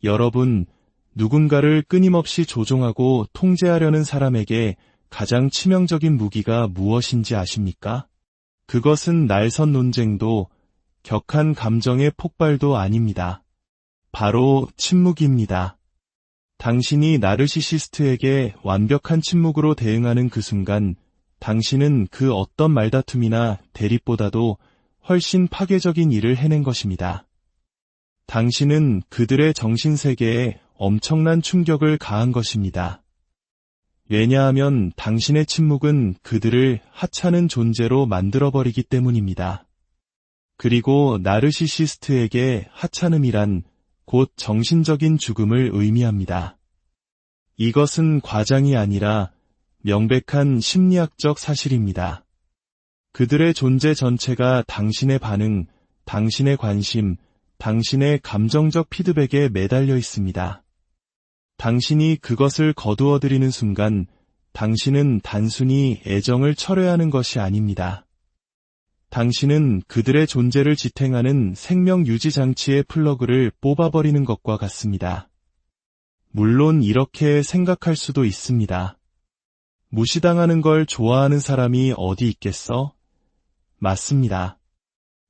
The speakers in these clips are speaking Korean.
여러분, 누군가를 끊임없이 조종하고 통제하려는 사람에게 가장 치명적인 무기가 무엇인지 아십니까? 그것은 날선 논쟁도 격한 감정의 폭발도 아닙니다. 바로 침묵입니다. 당신이 나르시시스트에게 완벽한 침묵으로 대응하는 그 순간, 당신은 그 어떤 말다툼이나 대립보다도 훨씬 파괴적인 일을 해낸 것입니다. 당신은 그들의 정신세계에 엄청난 충격을 가한 것입니다. 왜냐하면 당신의 침묵은 그들을 하찮은 존재로 만들어버리기 때문입니다. 그리고 나르시시스트에게 하찮음이란 곧 정신적인 죽음을 의미합니다. 이것은 과장이 아니라 명백한 심리학적 사실입니다. 그들의 존재 전체가 당신의 반응, 당신의 관심, 당신의 감정적 피드백에 매달려 있습니다. 당신이 그것을 거두어들이는 순간 당신은 단순히 애정을 철회하는 것이 아닙니다. 당신은 그들의 존재를 지탱하는 생명 유지 장치의 플러그를 뽑아버리는 것과 같습니다. 물론 이렇게 생각할 수도 있습니다. 무시당하는 걸 좋아하는 사람이 어디 있겠어? 맞습니다.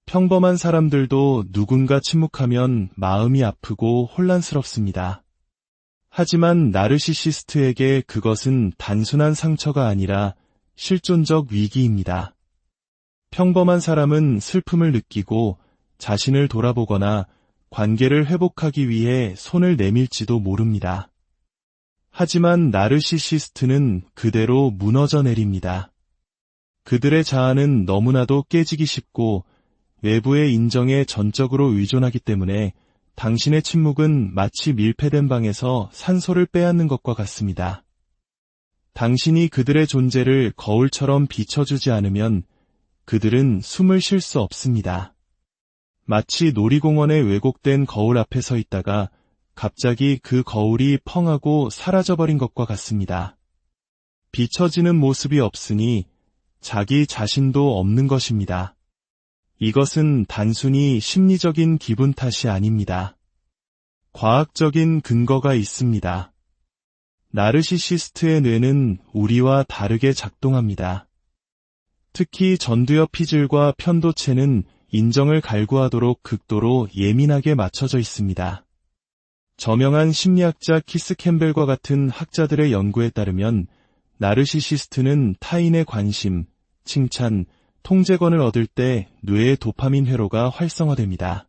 평범한 사람들도 누군가 침묵하면 마음이 아프고 혼란스럽습니다. 하지만 나르시시스트에게 그것은 단순한 상처가 아니라 실존적 위기입니다. 평범한 사람은 슬픔을 느끼고 자신을 돌아보거나 관계를 회복하기 위해 손을 내밀지도 모릅니다. 하지만 나르시시스트는 그대로 무너져 내립니다. 그들의 자아는 너무나도 깨지기 쉽고 외부의 인정에 전적으로 의존하기 때문에 당신의 침묵은 마치 밀폐된 방에서 산소를 빼앗는 것과 같습니다. 당신이 그들의 존재를 거울처럼 비춰주지 않으면 그들은 숨을 쉴 수 없습니다. 마치 놀이공원에 왜곡된 거울 앞에 서 있다가 갑자기 그 거울이 펑하고 사라져버린 것과 같습니다. 비춰지는 모습이 없으니 자기 자신도 없는 것입니다. 이것은 단순히 심리적인 기분 탓이 아닙니다. 과학적인 근거가 있습니다. 나르시시스트의 뇌는 우리와 다르게 작동합니다. 특히 전두엽 피질과 편도체는 인정을 갈구하도록 극도로 예민하게 맞춰져 있습니다. 저명한 심리학자 키스 캠벨과 같은 학자들의 연구에 따르면 나르시시스트는 타인의 관심, 칭찬, 통제권을 얻을 때 뇌의 도파민 회로가 활성화됩니다.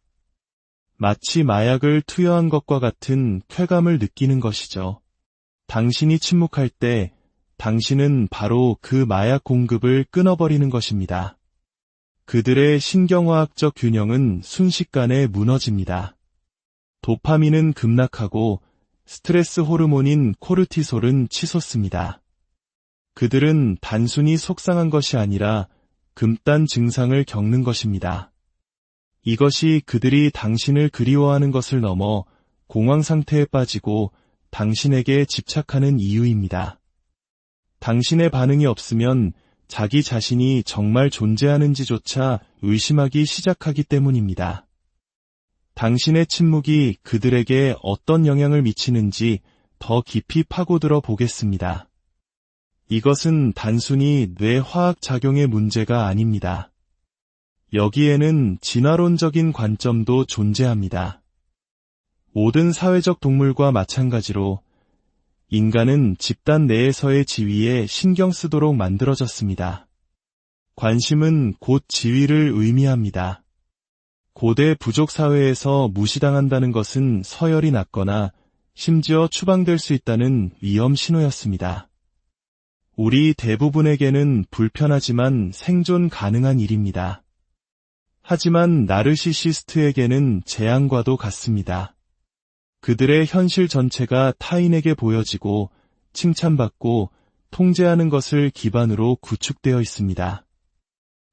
마치 마약을 투여한 것과 같은 쾌감을 느끼는 것이죠. 당신이 침묵할 때 당신은 바로 그 마약 공급을 끊어버리는 것입니다. 그들의 신경화학적 균형은 순식간에 무너집니다. 도파민은 급락하고 스트레스 호르몬인 코르티솔은 치솟습니다. 그들은 단순히 속상한 것이 아니라 금단 증상을 겪는 것입니다. 이것이 그들이 당신을 그리워하는 것을 넘어 공황 상태에 빠지고 당신에게 집착하는 이유입니다. 당신의 반응이 없으면 자기 자신이 정말 존재하는지조차 의심하기 시작하기 때문입니다. 당신의 침묵이 그들에게 어떤 영향을 미치는지 더 깊이 파고들어 보겠습니다. 이것은 단순히 뇌 화학 작용의 문제가 아닙니다. 여기에는 진화론적인 관점도 존재합니다. 모든 사회적 동물과 마찬가지로 인간은 집단 내에서의 지위에 신경 쓰도록 만들어졌습니다. 관심은 곧 지위를 의미합니다. 고대 부족 사회에서 무시당한다는 것은 서열이 낮거나 심지어 추방될 수 있다는 위험 신호였습니다. 우리 대부분에게는 불편하지만 생존 가능한 일입니다. 하지만 나르시시스트에게는 재앙과도 같습니다. 그들의 현실 전체가 타인에게 보여지고 칭찬받고 통제하는 것을 기반으로 구축되어 있습니다.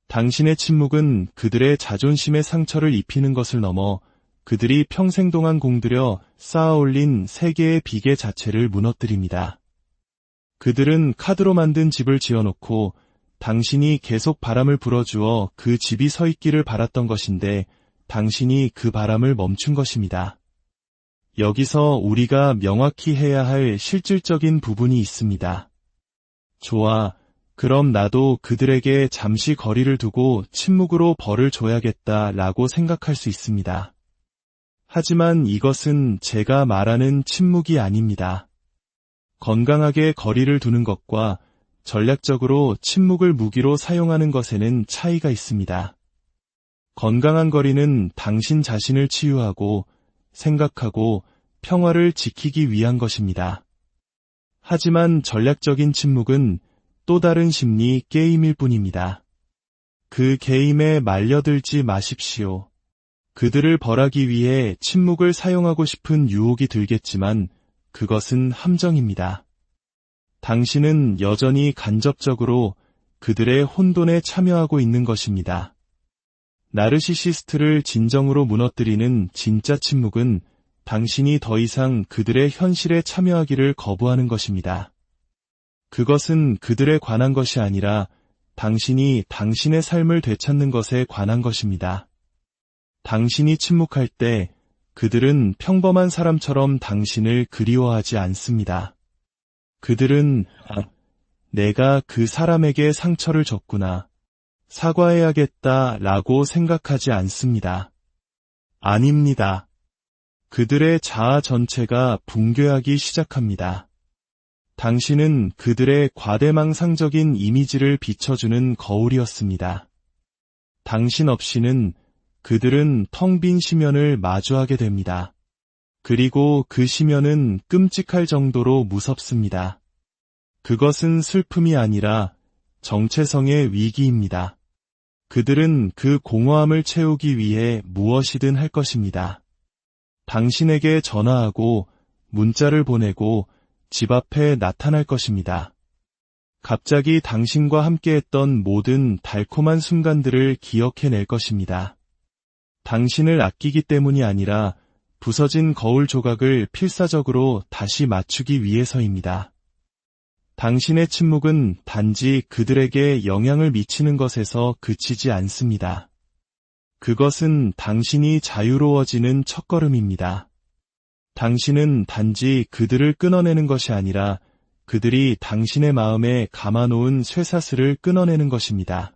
당신의 침묵은 그들의 자존심에 상처를 입히는 것을 넘어 그들이 평생 동안 공들여 쌓아올린 세계의 비계 자체를 무너뜨립니다. 그들은 카드로 만든 집을 지어놓고 당신이 계속 바람을 불어주어 그 집이 서 있기를 바랐던 것인데 당신이 그 바람을 멈춘 것입니다. 여기서 우리가 명확히 해야 할 실질적인 부분이 있습니다. 좋아, 그럼 나도 그들에게 잠시 거리를 두고 침묵으로 벌을 줘야겠다 라고 생각할 수 있습니다. 하지만 이것은 제가 말하는 침묵이 아닙니다. 건강하게 거리를 두는 것과 전략적으로 침묵을 무기로 사용하는 것에는 차이가 있습니다. 건강한 거리는 당신 자신을 치유하고 생각하고 평화를 지키기 위한 것입니다. 하지만 전략적인 침묵은 또 다른 심리 게임일 뿐입니다. 그 게임에 말려들지 마십시오. 그들을 벌하기 위해 침묵을 사용하고 싶은 유혹이 들겠지만 그것은 함정입니다. 당신은 여전히 간접적으로 그들의 혼돈에 참여하고 있는 것입니다. 나르시시스트를 진정으로 무너뜨리는 진짜 침묵은 당신이 더 이상 그들의 현실에 참여하기를 거부하는 것입니다. 그것은 그들에 관한 것이 아니라 당신이 당신의 삶을 되찾는 것에 관한 것입니다. 당신이 침묵할 때 그들은 평범한 사람처럼 당신을 그리워하지 않습니다. 그들은 내가 그 사람에게 상처를 줬구나. 사과해야겠다 라고 생각하지 않습니다. 아닙니다. 그들의 자아 전체가 붕괴하기 시작합니다. 당신은 그들의 과대망상적인 이미지를 비춰주는 거울이었습니다. 당신 없이는 그들은 텅 빈 심연을 마주하게 됩니다. 그리고 그 심연은 끔찍할 정도로 무섭습니다. 그것은 슬픔이 아니라 정체성의 위기입니다. 그들은 그 공허함을 채우기 위해 무엇이든 할 것입니다. 당신에게 전화하고 문자를 보내고 집 앞에 나타날 것입니다. 갑자기 당신과 함께했던 모든 달콤한 순간들을 기억해낼 것입니다. 당신을 아끼기 때문이 아니라 부서진 거울 조각을 필사적으로 다시 맞추기 위해서입니다. 당신의 침묵은 단지 그들에게 영향을 미치는 것에서 그치지 않습니다. 그것은 당신이 자유로워지는 첫걸음입니다. 당신은 단지 그들을 끊어내는 것이 아니라 그들이 당신의 마음에 감아놓은 쇠사슬을 끊어내는 것입니다.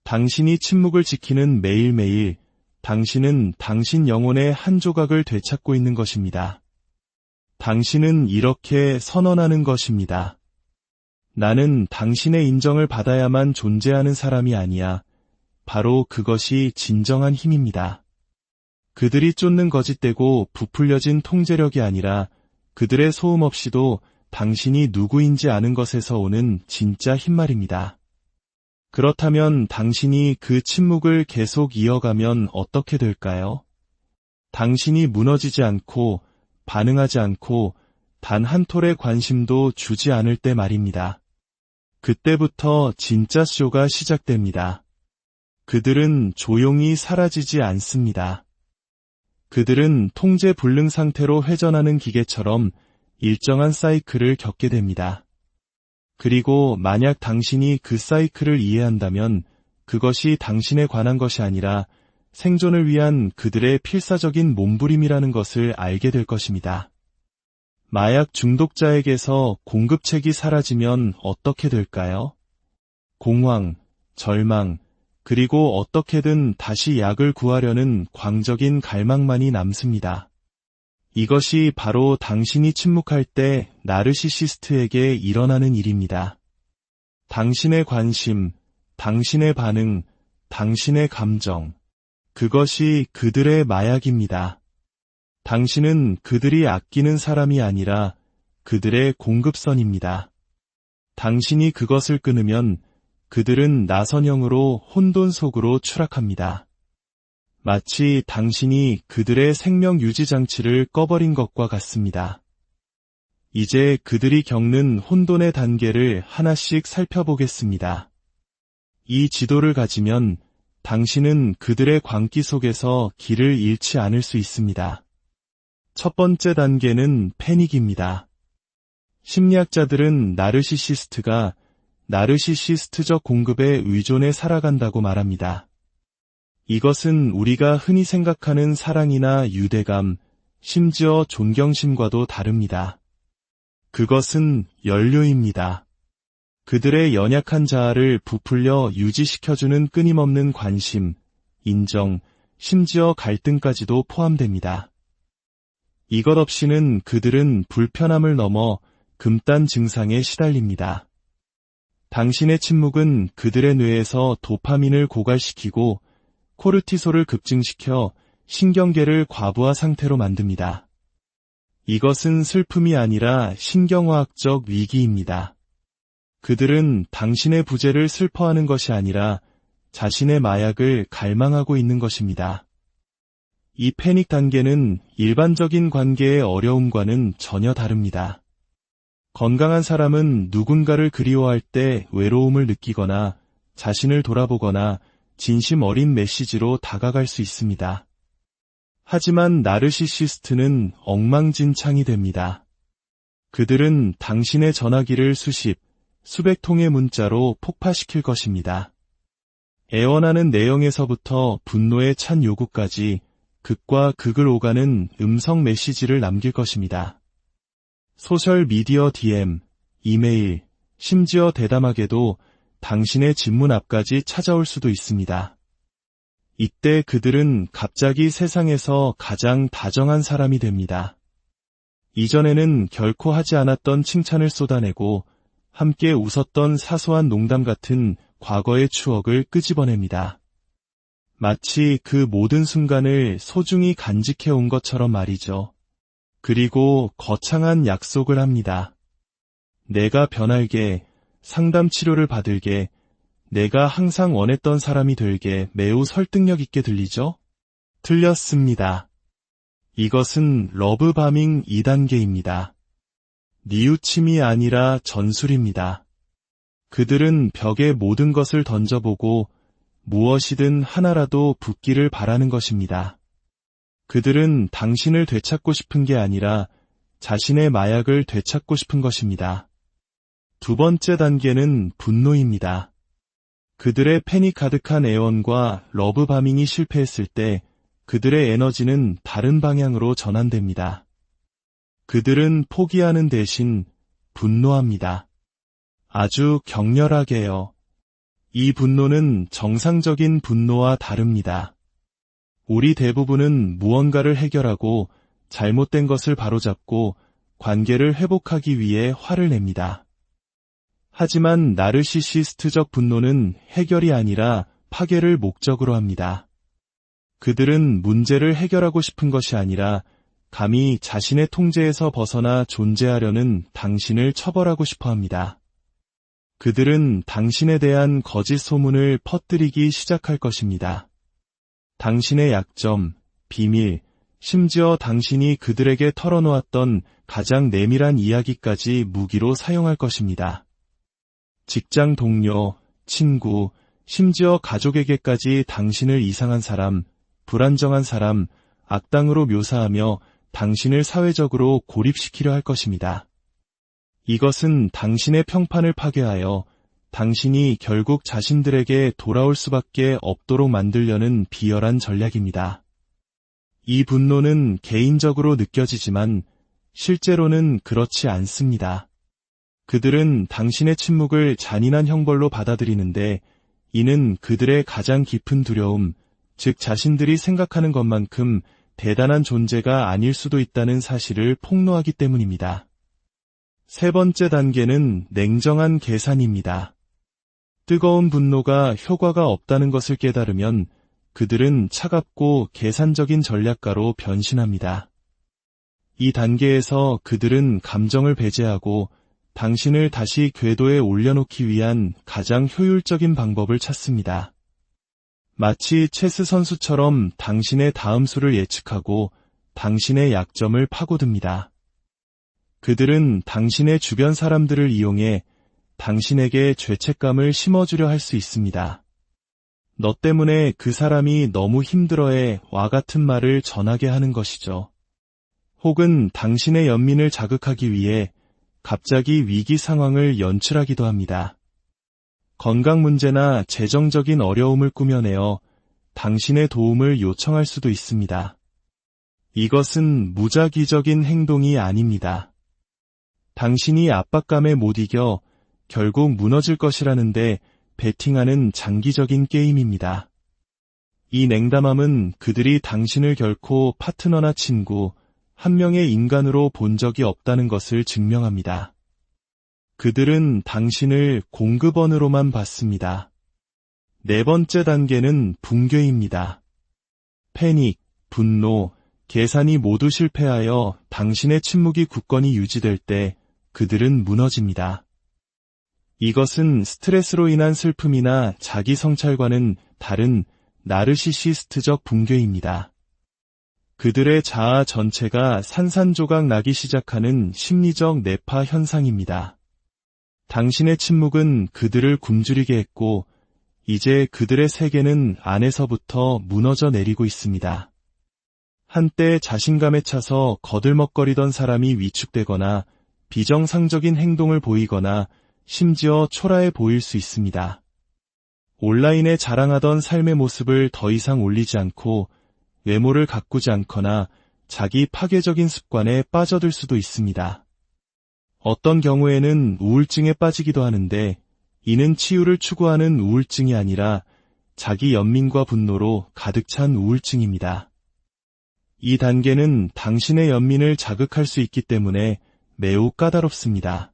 당신이 침묵을 지키는 매일매일 당신은 당신 영혼의 한 조각을 되찾고 있는 것입니다. 당신은 이렇게 선언하는 것입니다. 나는 당신의 인정을 받아야만 존재하는 사람이 아니야. 바로 그것이 진정한 힘입니다. 그들이 쫓는 거짓되고 부풀려진 통제력이 아니라 그들의 소음 없이도 당신이 누구인지 아는 것에서 오는 진짜 힘 말입니다. 그렇다면 당신이 그 침묵을 계속 이어가면 어떻게 될까요? 당신이 무너지지 않고 반응하지 않고 단 한 톨의 관심도 주지 않을 때 말입니다. 그때부터 진짜 쇼가 시작됩니다. 그들은 조용히 사라지지 않습니다. 그들은 통제 불능 상태로 회전하는 기계처럼 일정한 사이클을 겪게 됩니다. 그리고 만약 당신이 그 사이클을 이해한다면 그것이 당신에 관한 것이 아니라 생존을 위한 그들의 필사적인 몸부림이라는 것을 알게 될 것입니다. 마약 중독자에게서 공급책이 사라지면 어떻게 될까요? 공황, 절망, 그리고 어떻게든 다시 약을 구하려는 광적인 갈망만이 남습니다. 이것이 바로 당신이 침묵할 때 나르시시스트에게 일어나는 일입니다. 당신의 관심, 당신의 반응, 당신의 감정, 그것이 그들의 마약입니다. 당신은 그들이 아끼는 사람이 아니라 그들의 공급선입니다. 당신이 그것을 끊으면 그들은 나선형으로 혼돈 속으로 추락합니다. 마치 당신이 그들의 생명 유지 장치를 꺼버린 것과 같습니다. 이제 그들이 겪는 혼돈의 단계를 하나씩 살펴보겠습니다. 이 지도를 가지면 당신은 그들의 광기 속에서 길을 잃지 않을 수 있습니다. 첫 번째 단계는 패닉입니다. 심리학자들은 나르시시스트가 나르시시스트적 공급에 의존해 살아간다고 말합니다. 이것은 우리가 흔히 생각하는 사랑이나 유대감, 심지어 존경심과도 다릅니다. 그것은 연료입니다. 그들의 연약한 자아를 부풀려 유지시켜주는 끊임없는 관심, 인정, 심지어 갈등까지도 포함됩니다. 이것 없이는 그들은 불편함을 넘어 금단 증상에 시달립니다. 당신의 침묵은 그들의 뇌에서 도파민을 고갈시키고 코르티솔을 급증시켜 신경계를 과부하 상태로 만듭니다. 이것은 슬픔이 아니라 신경화학적 위기입니다. 그들은 당신의 부재를 슬퍼하는 것이 아니라 자신의 마약을 갈망하고 있는 것입니다. 이 패닉 단계는 일반적인 관계의 어려움과는 전혀 다릅니다. 건강한 사람은 누군가를 그리워할 때 외로움을 느끼거나 자신을 돌아보거나 진심 어린 메시지로 다가갈 수 있습니다. 하지만 나르시시스트는 엉망진창이 됩니다. 그들은 당신의 전화기를 수백 통의 문자로 폭파시킬 것입니다. 애원하는 내용에서부터 분노에 찬 요구까지 극과 극을 오가는 음성 메시지를 남길 것입니다. 소셜미디어 DM, 이메일, 심지어 대담하게도 당신의 집문 앞까지 찾아올 수도 있습니다. 이때 그들은 갑자기 세상에서 가장 다정한 사람이 됩니다. 이전에는 결코 하지 않았던 칭찬을 쏟아내고 함께 웃었던 사소한 농담 같은 과거의 추억을 끄집어냅니다. 마치 그 모든 순간을 소중히 간직해온 것처럼 말이죠. 그리고 거창한 약속을 합니다. 내가 변할게, 상담 치료를 받을게, 내가 항상 원했던 사람이 될게. 매우 설득력 있게 들리죠? 틀렸습니다. 이것은 러브바밍 2단계입니다. 뉘우침이 아니라 전술입니다. 그들은 벽에 모든 것을 던져보고 무엇이든 하나라도 붙기를 바라는 것입니다. 그들은 당신을 되찾고 싶은 게 아니라 자신의 마약을 되찾고 싶은 것입니다. 두 번째 단계는 분노입니다. 그들의 패닉 가득한 애원과 러브바밍이 실패했을 때 그들의 에너지는 다른 방향으로 전환됩니다. 그들은 포기하는 대신 분노합니다. 아주 격렬하게요. 이 분노는 정상적인 분노와 다릅니다. 우리 대부분은 무언가를 해결하고 잘못된 것을 바로잡고 관계를 회복하기 위해 화를 냅니다. 하지만 나르시시스트적 분노는 해결이 아니라 파괴를 목적으로 합니다. 그들은 문제를 해결하고 싶은 것이 아니라 감히 자신의 통제에서 벗어나 존재하려는 당신을 처벌하고 싶어 합니다. 그들은 당신에 대한 거짓 소문을 퍼뜨리기 시작할 것입니다. 당신의 약점, 비밀, 심지어 당신이 그들에게 털어놓았던 가장 내밀한 이야기까지 무기로 사용할 것입니다. 직장 동료, 친구, 심지어 가족에게까지 당신을 이상한 사람, 불안정한 사람, 악당으로 묘사하며 당신을 사회적으로 고립시키려 할 것입니다. 이것은 당신의 평판을 파괴하여 당신이 결국 자신들에게 돌아올 수밖에 없도록 만들려는 비열한 전략입니다. 이 분노는 개인적으로 느껴지지만 실제로는 그렇지 않습니다. 그들은 당신의 침묵을 잔인한 형벌로 받아들이는데 이는 그들의 가장 깊은 두려움, 즉 자신들이 생각하는 것만큼 대단한 존재가 아닐 수도 있다는 사실을 폭로하기 때문입니다. 세 번째 단계는 냉정한 계산입니다. 뜨거운 분노가 효과가 없다는 것을 깨달으면 그들은 차갑고 계산적인 전략가로 변신합니다. 이 단계에서 그들은 감정을 배제하고 당신을 다시 궤도에 올려놓기 위한 가장 효율적인 방법을 찾습니다. 마치 체스 선수처럼 당신의 다음 수를 예측하고 당신의 약점을 파고듭니다. 그들은 당신의 주변 사람들을 이용해 당신에게 죄책감을 심어주려 할 수 있습니다. 너 때문에 그 사람이 너무 힘들어해 와 같은 말을 전하게 하는 것이죠. 혹은 당신의 연민을 자극하기 위해 갑자기 위기 상황을 연출하기도 합니다. 건강 문제나 재정적인 어려움을 꾸며내어 당신의 도움을 요청할 수도 있습니다. 이것은 무작위적인 행동이 아닙니다. 당신이 압박감에 못 이겨 결국 무너질 것이라는데 베팅하는 장기적인 게임입니다. 이 냉담함은 그들이 당신을 결코 파트너나 친구, 한 명의 인간으로 본 적이 없다는 것을 증명합니다. 그들은 당신을 공급원으로만 봤습니다. 네 번째 단계는 붕괴입니다. 패닉, 분노, 계산이 모두 실패하여 당신의 침묵이 굳건히 유지될 때 그들은 무너집니다. 이것은 스트레스로 인한 슬픔이나 자기 성찰과는 다른 나르시시스트적 붕괴입니다. 그들의 자아 전체가 산산조각 나기 시작하는 심리적 뇌파 현상입니다. 당신의 침묵은 그들을 굶주리게 했고 이제 그들의 세계는 안에서부터 무너져 내리고 있습니다. 한때 자신감에 차서 거들먹거리던 사람이 위축되거나 비정상적인 행동을 보이거나 심지어 초라해 보일 수 있습니다. 온라인에 자랑하던 삶의 모습을 더 이상 올리지 않고 외모를 가꾸지 않거나 자기 파괴적인 습관에 빠져들 수도 있습니다. 어떤 경우에는 우울증에 빠지기도 하는데 이는 치유를 추구하는 우울증이 아니라 자기 연민과 분노로 가득 찬 우울증입니다. 이 단계는 당신의 연민을 자극할 수 있기 때문에 매우 까다롭습니다.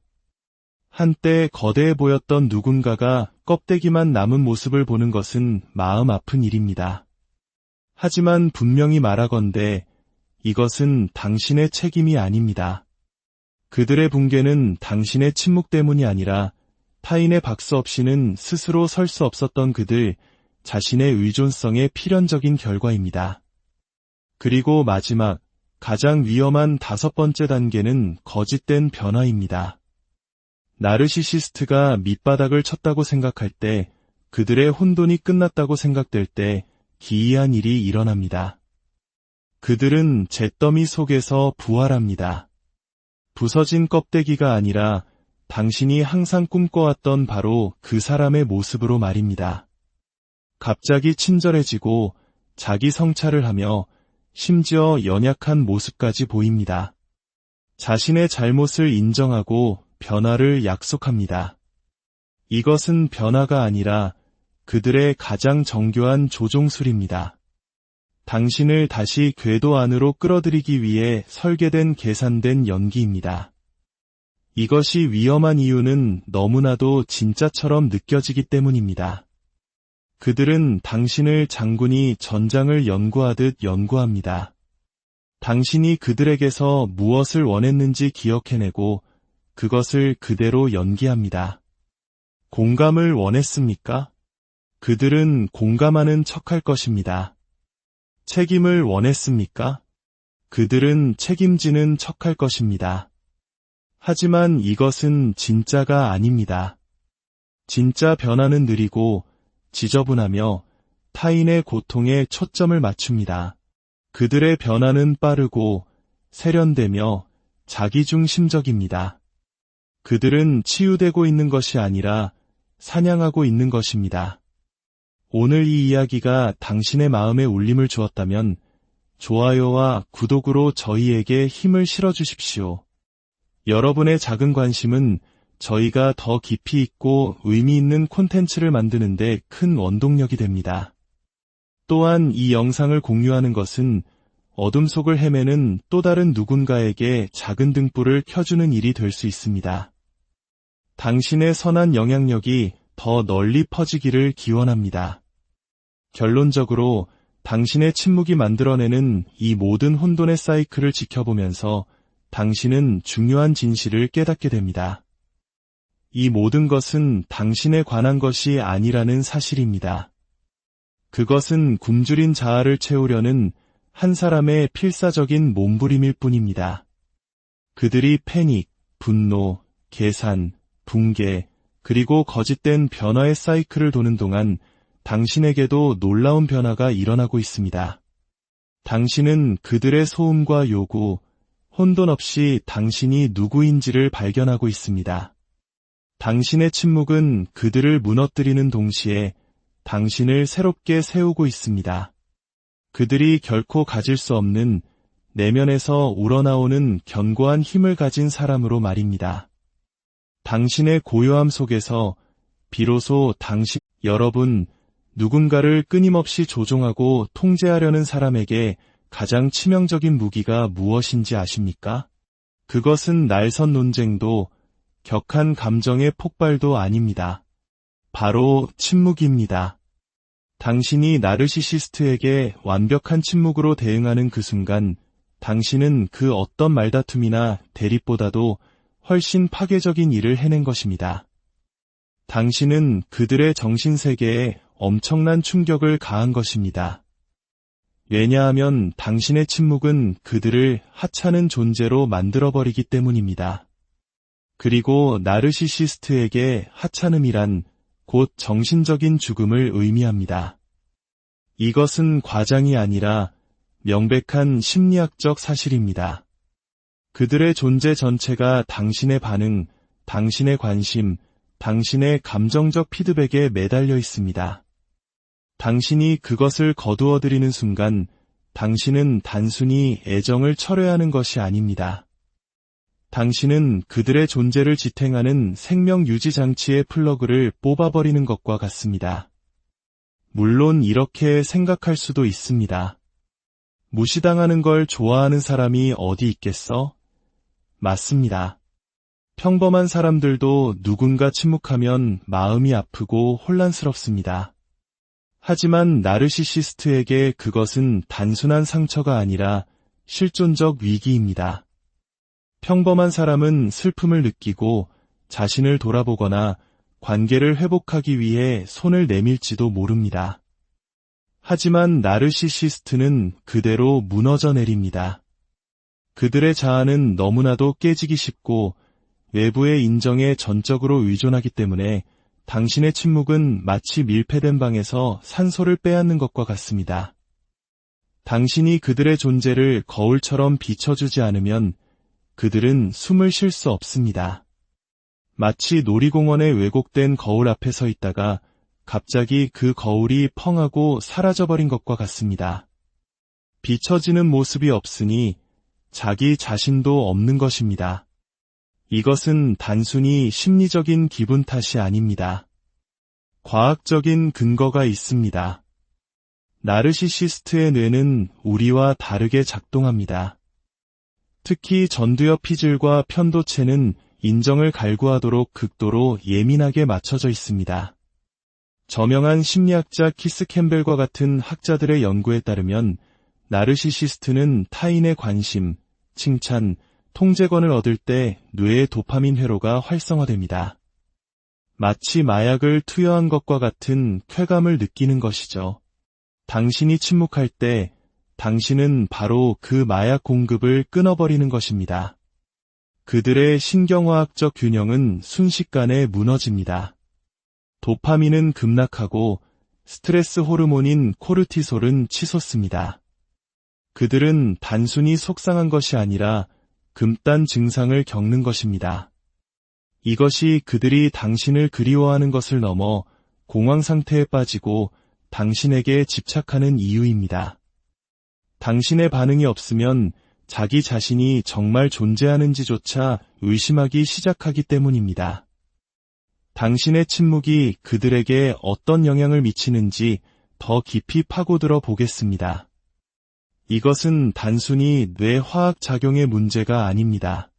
한때 거대해 보였던 누군가가 껍데기만 남은 모습을 보는 것은 마음 아픈 일입니다. 하지만 분명히 말하건대 이것은 당신의 책임이 아닙니다. 그들의 붕괴는 당신의 침묵 때문이 아니라 타인의 박수 없이는 스스로 설 수 없었던 그들 자신의 의존성의 필연적인 결과입니다. 그리고 마지막, 가장 위험한 다섯 번째 단계는 거짓된 변화입니다. 나르시시스트가 밑바닥을 쳤다고 생각할 때, 그들의 혼돈이 끝났다고 생각될 때 기이한 일이 일어납니다. 그들은 잿더미 속에서 부활합니다. 부서진 껍데기가 아니라 당신이 항상 꿈꿔왔던 바로 그 사람의 모습으로 말입니다. 갑자기 친절해지고 자기 성찰을 하며 심지어 연약한 모습까지 보입니다. 자신의 잘못을 인정하고 변화를 약속합니다. 이것은 변화가 아니라 그들의 가장 정교한 조종술입니다. 당신을 다시 궤도 안으로 끌어들이기 위해 설계된 계산된 연기입니다. 이것이 위험한 이유는 너무나도 진짜처럼 느껴지기 때문입니다. 그들은 당신을 장군이 전장을 연구하듯 연구합니다. 당신이 그들에게서 무엇을 원했는지 기억해내고 그것을 그대로 연기합니다. 공감을 원했습니까? 그들은 공감하는 척할 것입니다. 책임을 원했습니까? 그들은 책임지는 척할 것입니다. 하지만 이것은 진짜가 아닙니다. 진짜 변화는 느리고 지저분하며 타인의 고통에 초점을 맞춥니다. 그들의 변화는 빠르고 세련되며 자기중심적입니다. 그들은 치유되고 있는 것이 아니라 사냥하고 있는 것입니다. 오늘 이 이야기가 당신의 마음에 울림을 주었다면 좋아요와 구독으로 저희에게 힘을 실어주십시오. 여러분의 작은 관심은 저희가 더 깊이 있고 의미 있는 콘텐츠를 만드는 데 큰 원동력이 됩니다. 또한 이 영상을 공유하는 것은 어둠 속을 헤매는 또 다른 누군가에게 작은 등불을 켜주는 일이 될 수 있습니다. 당신의 선한 영향력이 더 널리 퍼지기를 기원합니다. 결론적으로 당신의 침묵이 만들어내는 이 모든 혼돈의 사이클을 지켜보면서 당신은 중요한 진실을 깨닫게 됩니다. 이 모든 것은 당신에 관한 것이 아니라는 사실입니다. 그것은 굶주린 자아를 채우려는 한 사람의 필사적인 몸부림일 뿐입니다. 그들이 패닉, 분노, 계산, 붕괴, 그리고 거짓된 변화의 사이클을 도는 동안 당신에게도 놀라운 변화가 일어나고 있습니다. 당신은 그들의 소음과 요구, 혼돈 없이 당신이 누구인지를 발견하고 있습니다. 당신의 침묵은 그들을 무너뜨리는 동시에 당신을 새롭게 세우고 있습니다. 그들이 결코 가질 수 없는 내면에서 우러나오는 견고한 힘을 가진 사람으로 말입니다. 당신의 고요함 속에서 비로소 여러분, 누군가를 끊임없이 조종하고 통제하려는 사람에게 가장 치명적인 무기가 무엇인지 아십니까? 그것은 날선 논쟁도 격한 감정의 폭발도 아닙니다. 바로 침묵입니다. 당신이 나르시시스트에게 완벽한 침묵으로 대응하는 그 순간, 당신은 그 어떤 말다툼이나 대립보다도 훨씬 파괴적인 일을 해낸 것입니다. 당신은 그들의 정신세계에 엄청난 충격을 가한 것입니다. 왜냐하면 당신의 침묵은 그들을 하찮은 존재로 만들어버리기 때문입니다. 그리고 나르시시스트에게 하찮음이란 곧 정신적인 죽음을 의미합니다. 이것은 과장이 아니라 명백한 심리학적 사실입니다. 그들의 존재 전체가 당신의 반응, 당신의 관심, 당신의 감정적 피드백에 매달려 있습니다. 당신이 그것을 거두어들이는 순간 당신은 단순히 애정을 철회하는 것이 아닙니다. 당신은 그들의 존재를 지탱하는 생명 유지 장치의 플러그를 뽑아버리는 것과 같습니다. 물론 이렇게 생각할 수도 있습니다. 무시당하는 걸 좋아하는 사람이 어디 있겠어? 맞습니다. 평범한 사람들도 누군가 침묵하면 마음이 아프고 혼란스럽습니다. 하지만 나르시시스트에게 그것은 단순한 상처가 아니라 실존적 위기입니다. 평범한 사람은 슬픔을 느끼고 자신을 돌아보거나 관계를 회복하기 위해 손을 내밀지도 모릅니다. 하지만 나르시시스트는 그대로 무너져 내립니다. 그들의 자아는 너무나도 깨지기 쉽고 외부의 인정에 전적으로 의존하기 때문에 당신의 침묵은 마치 밀폐된 방에서 산소를 빼앗는 것과 같습니다. 당신이 그들의 존재를 거울처럼 비춰주지 않으면 그들은 숨을 쉴 수 없습니다. 마치 놀이공원의 왜곡된 거울 앞에 서 있다가 갑자기 그 거울이 펑하고 사라져버린 것과 같습니다. 비춰지는 모습이 없으니 자기 자신도 없는 것입니다. 이것은 단순히 심리적인 기분 탓이 아닙니다. 과학적인 근거가 있습니다. 나르시시스트의 뇌는 우리와 다르게 작동합니다. 특히 전두엽 피질과 편도체는 인정을 갈구하도록 극도로 예민하게 맞춰져 있습니다. 저명한 심리학자 키스 캠벨과 같은 학자들의 연구에 따르면 나르시시스트는 타인의 관심, 칭찬, 통제권을 얻을 때 뇌의 도파민 회로가 활성화됩니다. 마치 마약을 투여한 것과 같은 쾌감을 느끼는 것이죠. 당신이 침묵할 때 당신은 바로 그 마약 공급을 끊어버리는 것입니다. 그들의 신경화학적 균형은 순식간에 무너집니다. 도파민은 급락하고 스트레스 호르몬인 코르티솔은 치솟습니다. 그들은 단순히 속상한 것이 아니라 금단 증상을 겪는 것입니다. 이것이 그들이 당신을 그리워하는 것을 넘어 공황 상태에 빠지고 당신에게 집착하는 이유입니다. 당신의 반응이 없으면 자기 자신이 정말 존재하는지조차 의심하기 시작하기 때문입니다. 당신의 침묵이 그들에게 어떤 영향을 미치는지 더 깊이 파고들어 보겠습니다. 이것은 단순히 뇌 화학 작용의 문제가 아닙니다.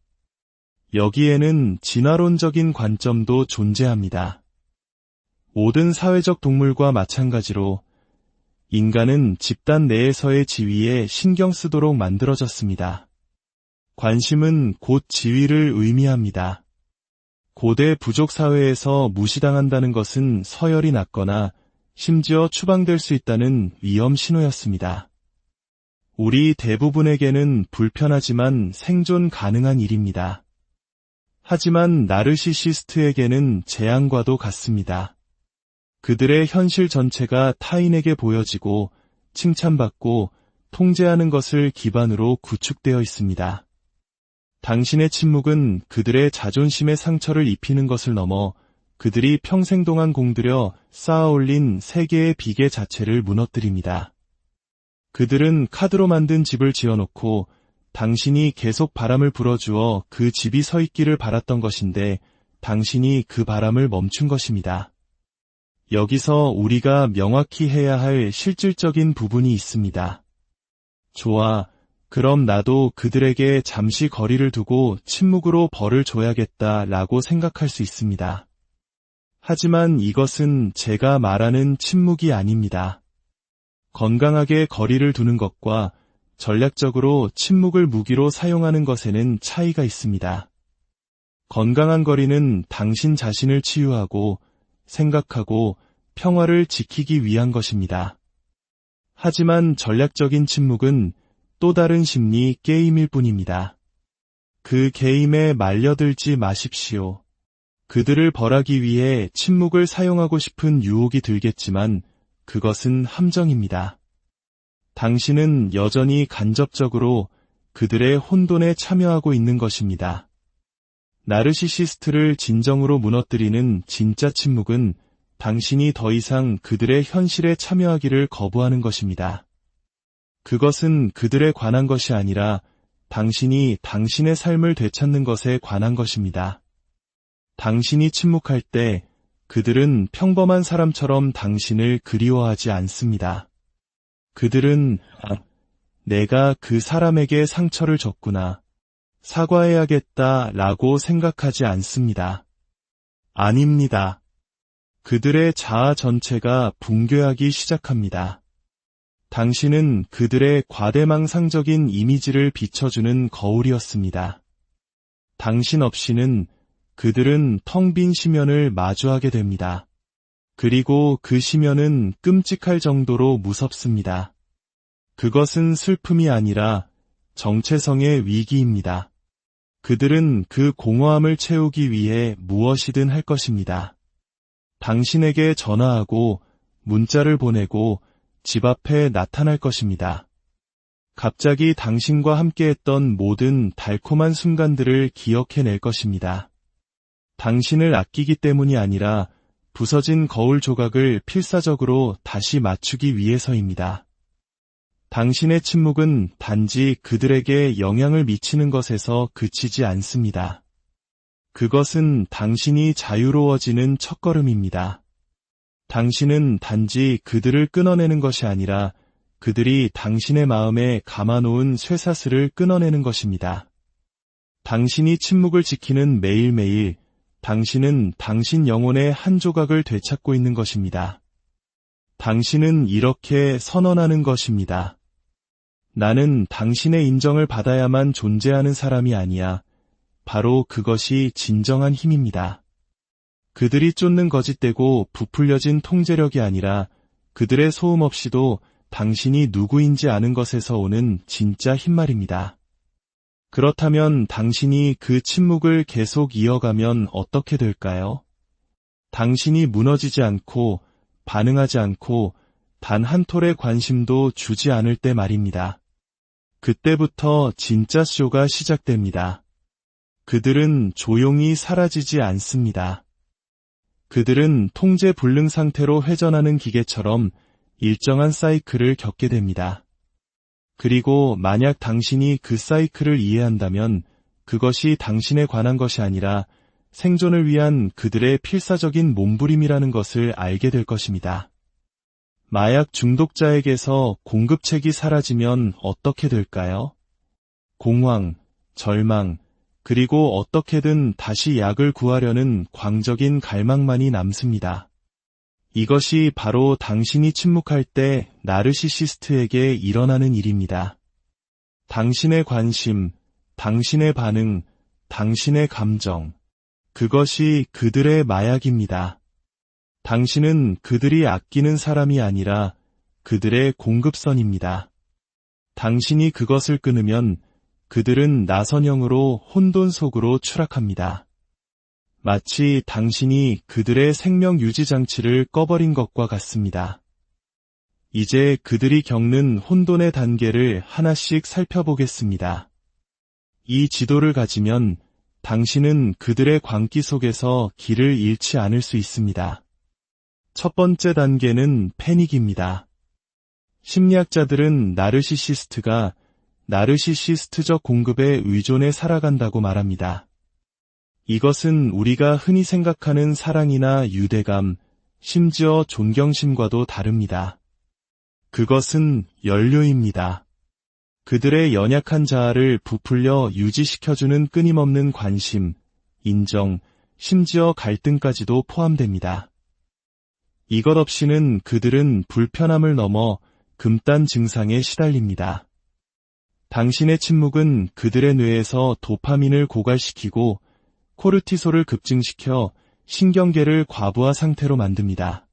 여기에는 진화론적인 관점도 존재합니다. 모든 사회적 동물과 마찬가지로 인간은 집단 내에서의 지위에 신경 쓰도록 만들어졌습니다. 관심은 곧 지위를 의미합니다. 고대 부족 사회에서 무시당한다는 것은 서열이 낮거나 심지어 추방될 수 있다는 위험 신호였습니다. 우리 대부분에게는 불편하지만 생존 가능한 일입니다. 하지만 나르시시스트에게는 재앙과도 같습니다. 그들의 현실 전체가 타인에게 보여지고 칭찬받고 통제하는 것을 기반으로 구축되어 있습니다. 당신의 침묵은 그들의 자존심에 상처를 입히는 것을 넘어 그들이 평생 동안 공들여 쌓아올린 세계의 비계 자체를 무너뜨립니다. 그들은 카드로 만든 집을 지어놓고 당신이 계속 바람을 불어주어 그 집이 서 있기를 바랐던 것인데 당신이 그 바람을 멈춘 것입니다. 여기서 우리가 명확히 해야 할 실질적인 부분이 있습니다. 좋아, 그럼 나도 그들에게 잠시 거리를 두고 침묵으로 벌을 줘야겠다 라고 생각할 수 있습니다. 하지만 이것은 제가 말하는 침묵이 아닙니다. 건강하게 거리를 두는 것과 전략적으로 침묵을 무기로 사용하는 것에는 차이가 있습니다. 건강한 거리는 당신 자신을 치유하고 생각하고 평화를 지키기 위한 것입니다. 하지만 전략적인 침묵은 또 다른 심리 게임일 뿐입니다. 그 게임에 말려들지 마십시오. 그들을 벌하기 위해 침묵을 사용하고 싶은 유혹이 들겠지만 그것은 함정입니다. 당신은 여전히 간접적으로 그들의 혼돈에 참여하고 있는 것입니다. 나르시시스트를 진정으로 무너뜨리는 진짜 침묵은 당신이 더 이상 그들의 현실에 참여하기를 거부하는 것입니다. 그것은 그들에 관한 것이 아니라 당신이 당신의 삶을 되찾는 것에 관한 것입니다. 당신이 침묵할 때 그들은 평범한 사람처럼 당신을 그리워하지 않습니다. 그들은 내가 그 사람에게 상처를 줬구나. 사과해야겠다 라고 생각하지 않습니다. 아닙니다. 그들의 자아 전체가 붕괴하기 시작합니다. 당신은 그들의 과대망상적인 이미지를 비춰주는 거울이었습니다. 당신 없이는 그들은 텅 빈 시면을 마주하게 됩니다. 그리고 그 시면은 끔찍할 정도로 무섭습니다. 그것은 슬픔이 아니라 정체성의 위기입니다. 그들은 그 공허함을 채우기 위해 무엇이든 할 것입니다. 당신에게 전화하고 문자를 보내고 집 앞에 나타날 것입니다. 갑자기 당신과 함께했던 모든 달콤한 순간들을 기억해낼 것입니다. 당신을 아끼기 때문이 아니라 부서진 거울 조각을 필사적으로 다시 맞추기 위해서입니다. 당신의 침묵은 단지 그들에게 영향을 미치는 것에서 그치지 않습니다. 그것은 당신이 자유로워지는 첫걸음입니다. 당신은 단지 그들을 끊어내는 것이 아니라 그들이 당신의 마음에 감아놓은 쇠사슬을 끊어내는 것입니다. 당신이 침묵을 지키는 매일매일 당신은 당신 영혼의 한 조각을 되찾고 있는 것입니다. 당신은 이렇게 선언하는 것입니다. 나는 당신의 인정을 받아야만 존재하는 사람이 아니야. 바로 그것이 진정한 힘입니다. 그들이 쫓는 거짓되고 부풀려진 통제력이 아니라 그들의 소음 없이도 당신이 누구인지 아는 것에서 오는 진짜 힘 말입니다. 그렇다면 당신이 그 침묵을 계속 이어가면 어떻게 될까요? 당신이 무너지지 않고 반응하지 않고 단 한 톨의 관심도 주지 않을 때 말입니다. 그때부터 진짜 쇼가 시작됩니다. 그들은 조용히 사라지지 않습니다. 그들은 통제 불능 상태로 회전하는 기계처럼 일정한 사이클을 겪게 됩니다. 그리고 만약 당신이 그 사이클을 이해한다면 그것이 당신에 관한 것이 아니라 생존을 위한 그들의 필사적인 몸부림이라는 것을 알게 될 것입니다. 마약 중독자에게서 공급책이 사라지면 어떻게 될까요? 공황, 절망, 그리고 어떻게든 다시 약을 구하려는 광적인 갈망만이 남습니다. 이것이 바로 당신이 침묵할 때 나르시시스트에게 일어나는 일입니다. 당신의 관심, 당신의 반응, 당신의 감정, 그것이 그들의 마약입니다. 당신은 그들이 아끼는 사람이 아니라 그들의 공급선입니다. 당신이 그것을 끊으면 그들은 나선형으로 혼돈 속으로 추락합니다. 마치 당신이 그들의 생명 유지 장치를 꺼버린 것과 같습니다. 이제 그들이 겪는 혼돈의 단계를 하나씩 살펴보겠습니다. 이 지도를 가지면 당신은 그들의 광기 속에서 길을 잃지 않을 수 있습니다. 첫 번째 단계는 패닉입니다. 심리학자들은 나르시시스트가 나르시시스트적 공급에 의존해 살아간다고 말합니다. 이것은 우리가 흔히 생각하는 사랑이나 유대감, 심지어 존경심과도 다릅니다. 그것은 연료입니다. 그들의 연약한 자아를 부풀려 유지시켜주는 끊임없는 관심, 인정, 심지어 갈등까지도 포함됩니다. 이것 없이는 그들은 불편함을 넘어 금단 증상에 시달립니다. 당신의 침묵은 그들의 뇌에서 도파민을 고갈시키고 코르티솔을 급증시켜 신경계를 과부하 상태로 만듭니다.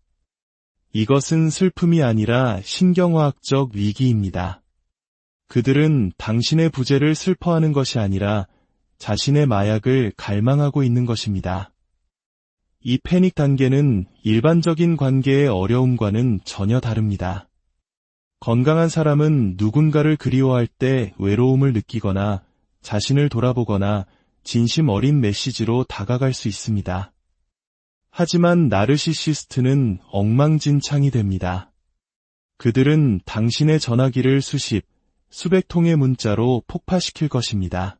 이것은 슬픔이 아니라 신경화학적 위기입니다. 그들은 당신의 부재를 슬퍼하는 것이 아니라 자신의 마약을 갈망하고 있는 것입니다. 이 패닉 단계는 일반적인 관계의 어려움과는 전혀 다릅니다. 건강한 사람은 누군가를 그리워할 때 외로움을 느끼거나 자신을 돌아보거나 진심 어린 메시지로 다가갈 수 있습니다. 하지만 나르시시스트는 엉망진창이 됩니다. 그들은 당신의 전화기를 수백 통의 문자로 폭파시킬 것입니다.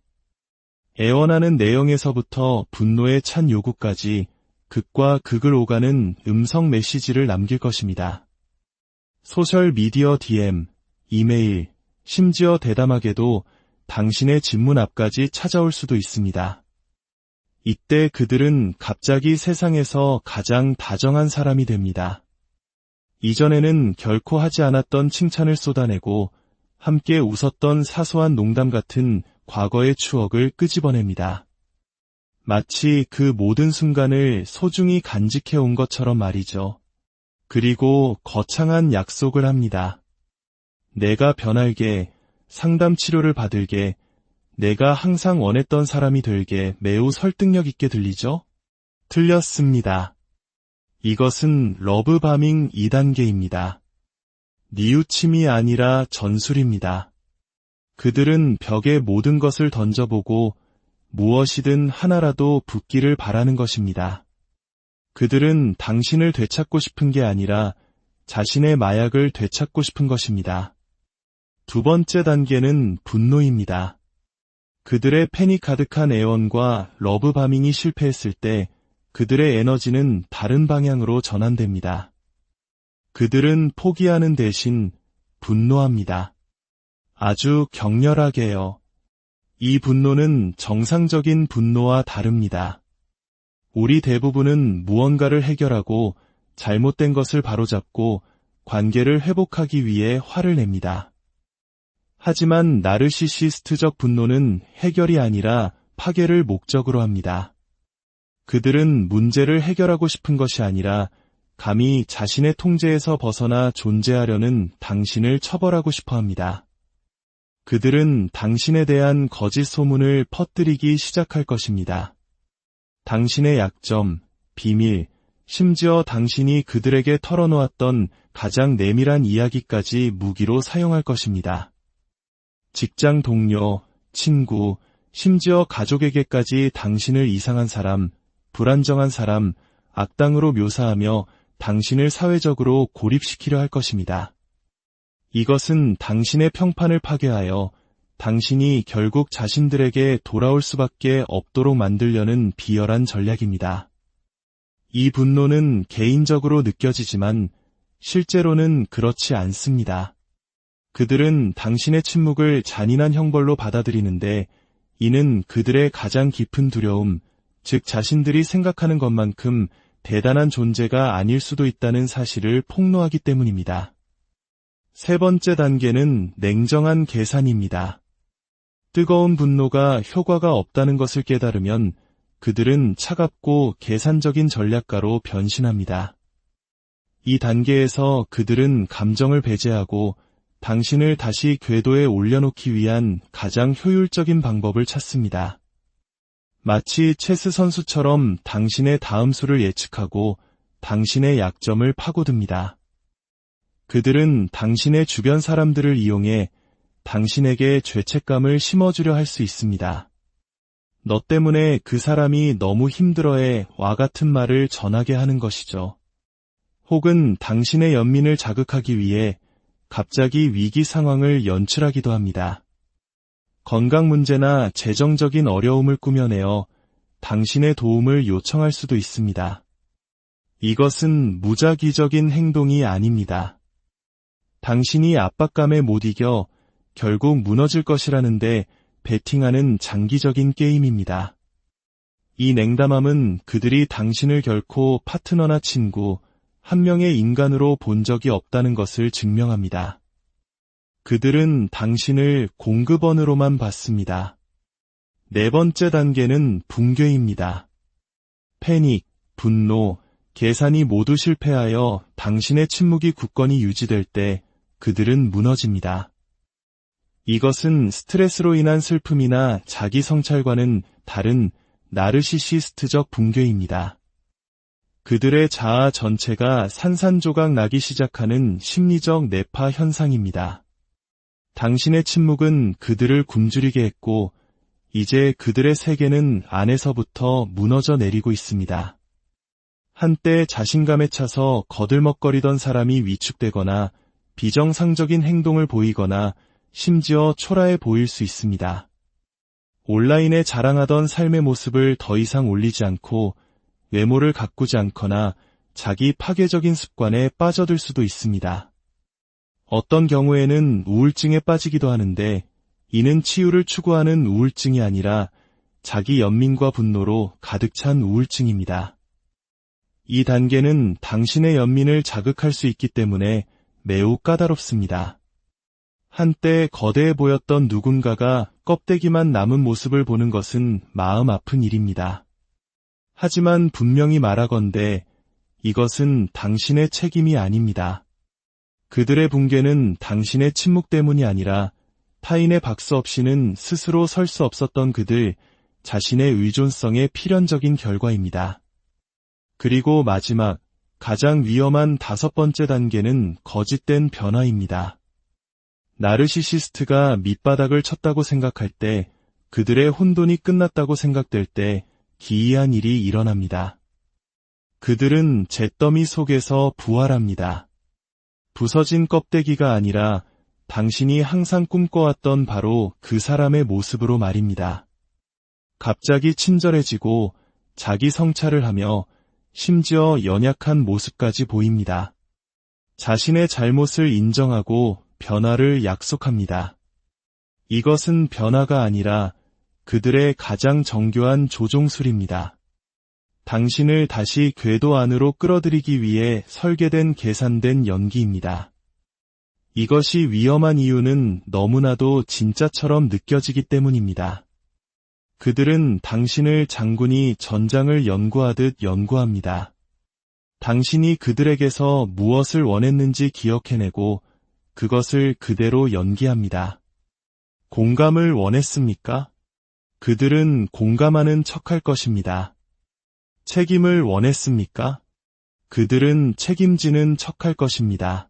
애원하는 내용에서부터 분노에 찬 요구까지 극과 극을 오가는 음성 메시지를 남길 것입니다. 소셜미디어 DM, 이메일, 심지어 대담하게도 당신의 집문 앞까지 찾아올 수도 있습니다. 이때 그들은 갑자기 세상에서 가장 다정한 사람이 됩니다. 이전에는 결코 하지 않았던 칭찬을 쏟아내고 함께 웃었던 사소한 농담 같은 과거의 추억을 끄집어냅니다. 마치 그 모든 순간을 소중히 간직해온 것처럼 말이죠. 그리고 거창한 약속을 합니다. 내가 변할게, 상담 치료를 받을게, 내가 항상 원했던 사람이 될게. 매우 설득력 있게 들리죠? 틀렸습니다. 이것은 러브바밍 2단계입니다. 뉘우침이 아니라 전술입니다. 그들은 벽에 모든 것을 던져보고 무엇이든 하나라도 붙기를 바라는 것입니다. 그들은 당신을 되찾고 싶은 게 아니라 자신의 마약을 되찾고 싶은 것입니다. 두 번째 단계는 분노입니다. 그들의 패닉 가득한 애원과 러브바밍이 실패했을 때 그들의 에너지는 다른 방향으로 전환됩니다. 그들은 포기하는 대신 분노합니다. 아주 격렬하게요. 이 분노는 정상적인 분노와 다릅니다. 우리 대부분은 무언가를 해결하고 잘못된 것을 바로잡고 관계를 회복하기 위해 화를 냅니다. 하지만 나르시시스트적 분노는 해결이 아니라 파괴를 목적으로 합니다. 그들은 문제를 해결하고 싶은 것이 아니라 감히 자신의 통제에서 벗어나 존재하려는 당신을 처벌하고 싶어 합니다. 그들은 당신에 대한 거짓 소문을 퍼뜨리기 시작할 것입니다. 당신의 약점, 비밀, 심지어 당신이 그들에게 털어놓았던 가장 내밀한 이야기까지 무기로 사용할 것입니다. 직장 동료, 친구, 심지어 가족에게까지 당신을 이상한 사람, 불안정한 사람, 악당으로 묘사하며 당신을 사회적으로 고립시키려 할 것입니다. 이것은 당신의 평판을 파괴하여 당신이 결국 자신들에게 돌아올 수밖에 없도록 만들려는 비열한 전략입니다. 이 분노는 개인적으로 느껴지지만 실제로는 그렇지 않습니다. 그들은 당신의 침묵을 잔인한 형벌로 받아들이는데 이는 그들의 가장 깊은 두려움, 즉 자신들이 생각하는 것만큼 대단한 존재가 아닐 수도 있다는 사실을 폭로하기 때문입니다. 세 번째 단계는 냉정한 계산입니다. 뜨거운 분노가 효과가 없다는 것을 깨달으면 그들은 차갑고 계산적인 전략가로 변신합니다. 이 단계에서 그들은 감정을 배제하고 당신을 다시 궤도에 올려놓기 위한 가장 효율적인 방법을 찾습니다. 마치 체스 선수처럼 당신의 다음 수를 예측하고 당신의 약점을 파고듭니다. 그들은 당신의 주변 사람들을 이용해 당신에게 죄책감을 심어주려 할 수 있습니다. 너 때문에 그 사람이 너무 힘들어해 와 같은 말을 전하게 하는 것이죠. 혹은 당신의 연민을 자극하기 위해 갑자기 위기 상황을 연출하기도 합니다. 건강 문제나 재정적인 어려움을 꾸며내어 당신의 도움을 요청할 수도 있습니다. 이것은 무작위적인 행동이 아닙니다. 당신이 압박감에 못 이겨 결국 무너질 것이라는데 베팅하는 장기적인 게임입니다. 이 냉담함은 그들이 당신을 결코 파트너나 친구, 한 명의 인간으로 본 적이 없다는 것을 증명합니다. 그들은 당신을 공급원으로만 봤습니다. 네 번째 단계는 붕괴입니다. 패닉, 분노, 계산이 모두 실패하여 당신의 침묵이 굳건히 유지될 때 그들은 무너집니다. 이것은 스트레스로 인한 슬픔이나 자기 성찰과는 다른 나르시시스트적 붕괴입니다. 그들의 자아 전체가 산산조각 나기 시작하는 심리적 뇌파 현상입니다. 당신의 침묵은 그들을 굶주리게 했고 이제 그들의 세계는 안에서부터 무너져 내리고 있습니다. 한때 자신감에 차서 거들먹거리던 사람이 위축되거나 비정상적인 행동을 보이거나 심지어 초라해 보일 수 있습니다. 온라인에 자랑하던 삶의 모습을 더 이상 올리지 않고 외모를 가꾸지 않거나 자기 파괴적인 습관에 빠져들 수도 있습니다. 어떤 경우에는 우울증에 빠지기도 하는데 이는 치유를 추구하는 우울증이 아니라 자기 연민과 분노로 가득 찬 우울증입니다. 이 단계는 당신의 연민을 자극할 수 있기 때문에 매우 까다롭습니다. 한때 거대해 보였던 누군가가 껍데기만 남은 모습을 보는 것은 마음 아픈 일입니다. 하지만 분명히 말하건대 이것은 당신의 책임이 아닙니다. 그들의 붕괴는 당신의 침묵 때문이 아니라 타인의 박수 없이는 스스로 설 수 없었던 그들 자신의 의존성의 필연적인 결과입니다. 그리고 마지막, 가장 위험한 5번째 단계는 거짓된 변화입니다. 나르시시스트가 밑바닥을 쳤다고 생각할 때, 그들의 혼돈이 끝났다고 생각될 때 기이한 일이 일어납니다. 그들은 잿더미 속에서 부활합니다. 부서진 껍데기가 아니라 당신이 항상 꿈꿔왔던 바로 그 사람의 모습으로 말입니다. 갑자기 친절해지고 자기 성찰을 하며 심지어 연약한 모습까지 보입니다. 자신의 잘못을 인정하고 변화를 약속합니다. 이것은 변화가 아니라 그들의 가장 정교한 조종술입니다. 당신을 다시 궤도 안으로 끌어들이기 위해 설계된 계산된 연기입니다. 이것이 위험한 이유는 너무나도 진짜처럼 느껴지기 때문입니다. 그들은 당신을 장군이 전장을 연구하듯 연구합니다. 당신이 그들에게서 무엇을 원했는지 기억해내고 그것을 그대로 연기합니다. 공감을 원했습니까? 그들은 공감하는 척할 것입니다. 책임을 원했습니까? 그들은 책임지는 척할 것입니다.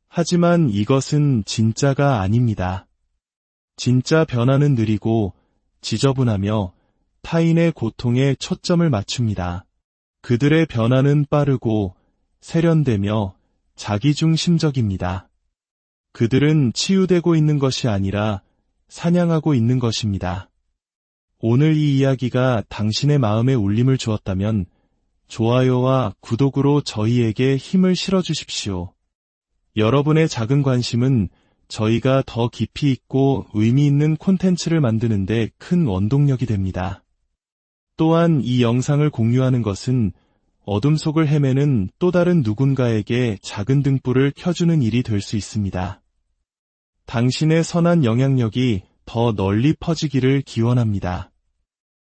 하지만 이것은 진짜가 아닙니다. 진짜 변화는 느리고 지저분하며 타인의 고통에 초점을 맞춥니다. 그들의 변화는 빠르고 세련되며 자기중심적입니다. 그들은 치유되고 있는 것이 아니라 사냥하고 있는 것입니다. 오늘 이 이야기가 당신의 마음에 울림을 주었다면 좋아요와 구독으로 저희에게 힘을 실어주십시오. 여러분의 작은 관심은 저희가 더 깊이 있고 의미 있는 콘텐츠를 만드는 데 큰 원동력이 됩니다. 또한 이 영상을 공유하는 것은 어둠 속을 헤매는 또 다른 누군가에게 작은 등불을 켜주는 일이 될 수 있습니다. 당신의 선한 영향력이 더 널리 퍼지기를 기원합니다.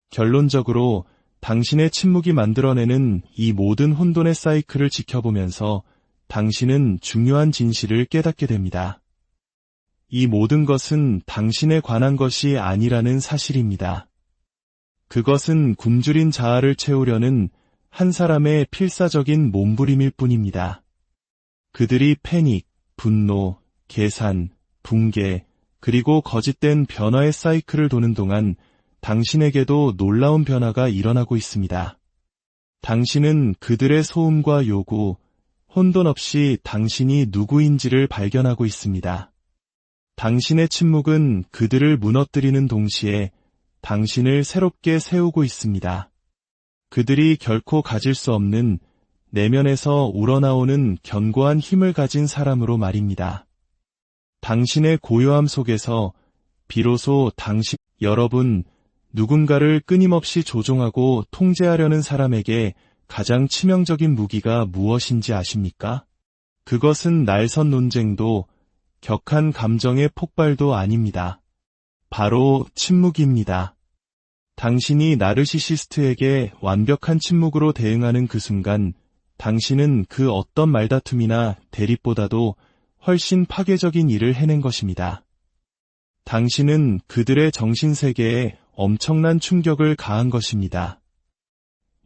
결론적으로 당신의 침묵이 만들어내는 이 모든 혼돈의 사이클을 지켜보면서 당신은 중요한 진실을 깨닫게 됩니다. 이 모든 것은 당신에 관한 것이 아니라는 사실입니다. 그것은 굶주린 자아를 채우려는 한 사람의 필사적인 몸부림일 뿐입니다. 그들이 패닉, 분노, 계산, 붕괴, 그리고 거짓된 변화의 사이클을 도는 동안 당신에게도 놀라운 변화가 일어나고 있습니다. 당신은 그들의 소음과 요구, 혼돈 없이 당신이 누구인지를 발견하고 있습니다. 당신의 침묵은 그들을 무너뜨리는 동시에 당신을 새롭게 세우고 있습니다. 그들이 결코 가질 수 없는 내면에서 우러나오는 견고한 힘을 가진 사람으로 말입니다. 당신의 고요함 속에서 비로소 여러분, 누군가를 끊임없이 조종하고 통제하려는 사람에게 가장 치명적인 무기가 무엇인지 아십니까? 그것은 날선 논쟁도 격한 감정의 폭발도 아닙니다. 바로 침묵입니다. 당신이 나르시시스트에게 완벽한 침묵으로 대응하는 그 순간, 당신은 그 어떤 말다툼이나 대립보다도 훨씬 파괴적인 일을 해낸 것입니다. 당신은 그들의 정신세계에 엄청난 충격을 가한 것입니다.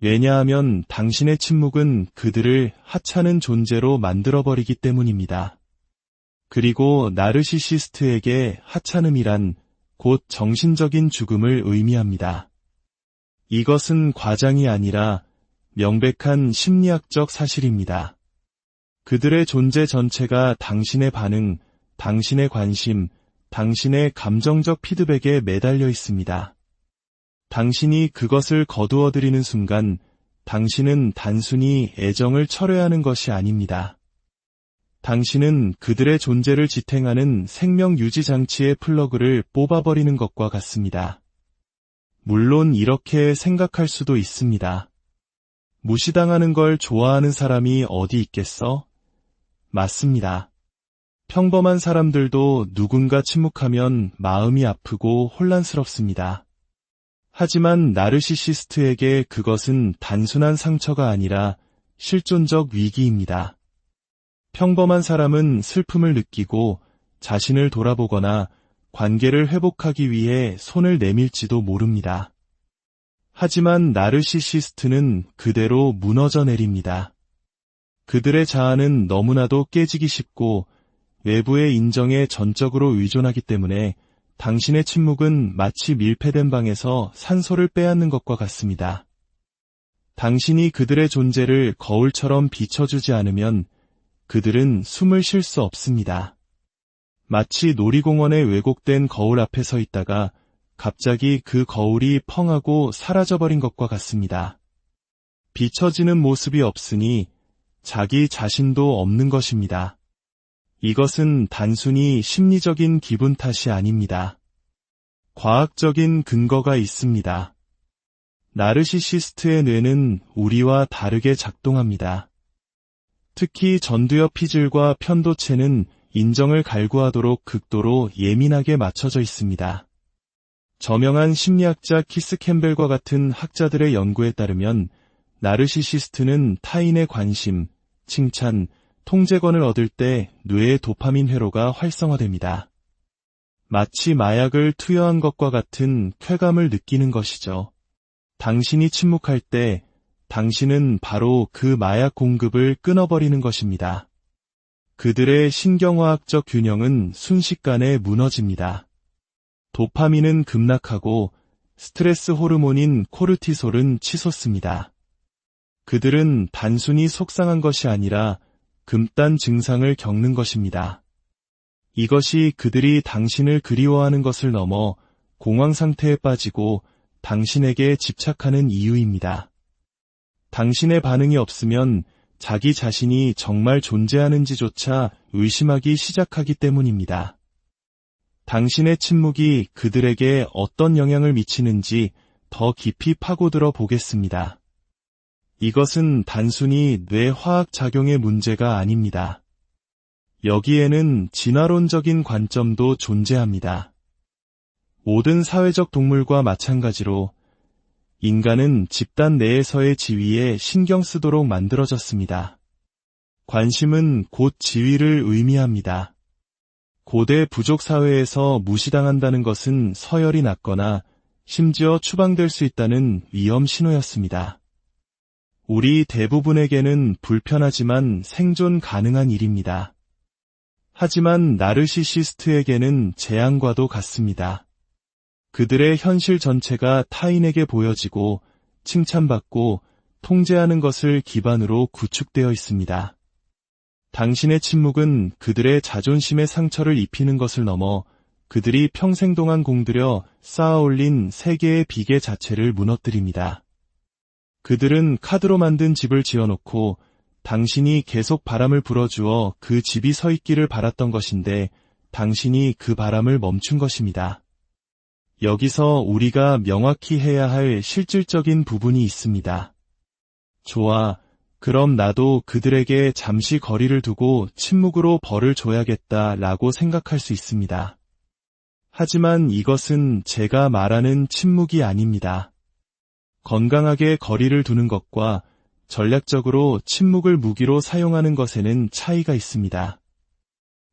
왜냐하면 당신의 침묵은 그들을 하찮은 존재로 만들어버리기 때문입니다. 그리고 나르시시스트에게 하찮음이란 곧 정신적인 죽음을 의미합니다. 이것은 과장이 아니라 명백한 심리학적 사실입니다. 그들의 존재 전체가 당신의 반응, 당신의 관심, 당신의 감정적 피드백에 매달려 있습니다. 당신이 그것을 거두어들이는 순간 당신은 단순히 애정을 철회하는 것이 아닙니다. 당신은 그들의 존재를 지탱하는 생명 유지 장치의 플러그를 뽑아버리는 것과 같습니다. 물론 이렇게 생각할 수도 있습니다. 무시당하는 걸 좋아하는 사람이 어디 있겠어? 맞습니다. 평범한 사람들도 누군가 침묵하면 마음이 아프고 혼란스럽습니다. 하지만 나르시시스트에게 그것은 단순한 상처가 아니라 실존적 위기입니다. 평범한 사람은 슬픔을 느끼고 자신을 돌아보거나 관계를 회복하기 위해 손을 내밀지도 모릅니다. 하지만 나르시시스트는 그대로 무너져 내립니다. 그들의 자아는 너무나도 깨지기 쉽고 외부의 인정에 전적으로 의존하기 때문에 당신의 침묵은 마치 밀폐된 방에서 산소를 빼앗는 것과 같습니다. 당신이 그들의 존재를 거울처럼 비춰주지 않으면 그들은 숨을 쉴 수 없습니다. 마치 놀이공원의 왜곡된 거울 앞에 서 있다가 갑자기 그 거울이 펑하고 사라져버린 것과 같습니다. 비춰지는 모습이 없으니 자기 자신도 없는 것입니다. 이것은 단순히 심리적인 기분 탓이 아닙니다. 과학적인 근거가 있습니다. 나르시시스트의 뇌는 우리와 다르게 작동합니다. 특히 전두엽 피질과 편도체는 인정을 갈구하도록 극도로 예민하게 맞춰져 있습니다. 저명한 심리학자 키스 캠벨과 같은 학자들의 연구에 따르면 나르시시스트는 타인의 관심, 칭찬, 통제권을 얻을 때 뇌의 도파민 회로가 활성화됩니다. 마치 마약을 투여한 것과 같은 쾌감을 느끼는 것이죠. 당신이 침묵할 때 당신은 바로 그 마약 공급을 끊어버리는 것입니다. 그들의 신경화학적 균형은 순식간에 무너집니다. 도파민은 급락하고 스트레스 호르몬인 코르티솔은 치솟습니다. 그들은 단순히 속상한 것이 아니라 금단 증상을 겪는 것입니다. 이것이 그들이 당신을 그리워하는 것을 넘어 공황 상태에 빠지고 당신에게 집착하는 이유입니다. 당신의 반응이 없으면 자기 자신이 정말 존재하는지조차 의심하기 시작하기 때문입니다. 당신의 침묵이 그들에게 어떤 영향을 미치는지 더 깊이 파고들어 보겠습니다. 이것은 단순히 뇌화학 작용의 문제가 아닙니다. 여기에는 진화론적인 관점도 존재합니다. 모든 사회적 동물과 마찬가지로 인간은 집단 내에서의 지위에 신경 쓰도록 만들어졌습니다. 관심은 곧 지위를 의미합니다. 고대 부족 사회에서 무시당한다는 것은 서열이 낮거나 심지어 추방될 수 있다는 위험 신호였습니다. 우리 대부분에게는 불편하지만 생존 가능한 일입니다. 하지만 나르시시스트에게는 재앙과도 같습니다. 그들의 현실 전체가 타인에게 보여지고 칭찬받고 통제하는 것을 기반으로 구축되어 있습니다. 당신의 침묵은 그들의 자존심에 상처를 입히는 것을 넘어 그들이 평생 동안 공들여 쌓아올린 세계의 비계 자체를 무너뜨립니다. 그들은 카드로 만든 집을 지어놓고 당신이 계속 바람을 불어주어 그 집이 서 있기를 바랐던 것인데 당신이 그 바람을 멈춘 것입니다. 여기서 우리가 명확히 해야 할 실질적인 부분이 있습니다. 좋아, 그럼 나도 그들에게 잠시 거리를 두고 침묵으로 벌을 줘야겠다 라고 생각할 수 있습니다. 하지만 이것은 제가 말하는 침묵이 아닙니다. 건강하게 거리를 두는 것과 전략적으로 침묵을 무기로 사용하는 것에는 차이가 있습니다.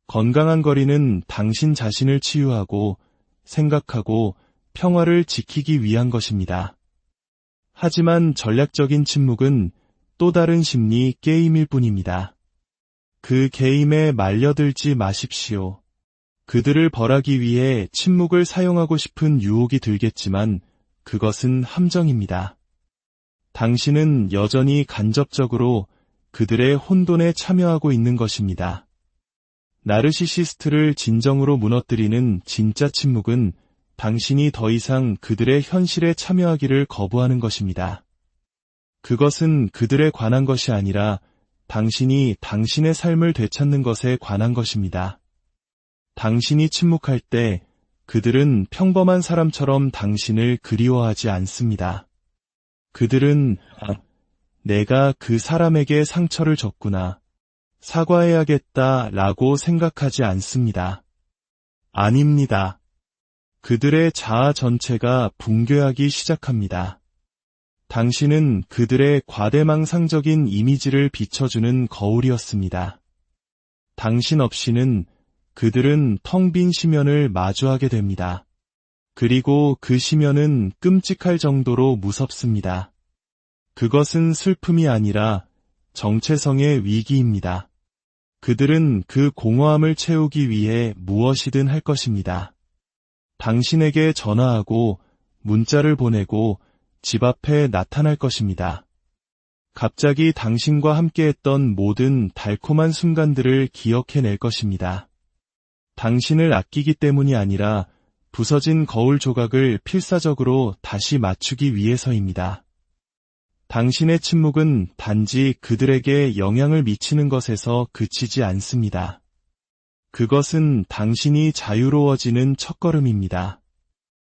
건강한 거리는 당신 자신을 치유하고 생각하고 평화를 지키기 위한 것입니다. 하지만 전략적인 침묵은 또 다른 심리 게임일 뿐입니다. 그 게임에 말려들지 마십시오. 그들을 벌하기 위해 침묵을 사용하고 싶은 유혹이 들겠지만 그것은 함정입니다. 당신은 여전히 간접적으로 그들의 혼돈에 참여하고 있는 것입니다. 나르시시스트를 진정으로 무너뜨리는 진짜 침묵은 당신이 더 이상 그들의 현실에 참여하기를 거부하는 것입니다. 그것은 그들에 관한 것이 아니라 당신이 당신의 삶을 되찾는 것에 관한 것입니다. 당신이 침묵할 때 그들은 평범한 사람처럼 당신을 그리워하지 않습니다. 그들은 내가 그 사람에게 상처를 줬구나. 사과해야겠다 라고 생각하지 않습니다. 아닙니다. 그들의 자아 전체가 붕괴하기 시작합니다. 당신은 그들의 과대망상적인 이미지를 비춰주는 거울이었습니다. 당신 없이는 그들은 텅 빈 심연을 마주하게 됩니다. 그리고 그 심연은 끔찍할 정도로 무섭습니다. 그것은 슬픔이 아니라 정체성의 위기입니다. 그들은 그 공허함을 채우기 위해 무엇이든 할 것입니다. 당신에게 전화하고 문자를 보내고 집 앞에 나타날 것입니다. 갑자기 당신과 함께했던 모든 달콤한 순간들을 기억해낼 것입니다. 당신을 아끼기 때문이 아니라 부서진 거울 조각을 필사적으로 다시 맞추기 위해서입니다. 당신의 침묵은 단지 그들에게 영향을 미치는 것에서 그치지 않습니다. 그것은 당신이 자유로워지는 첫걸음입니다.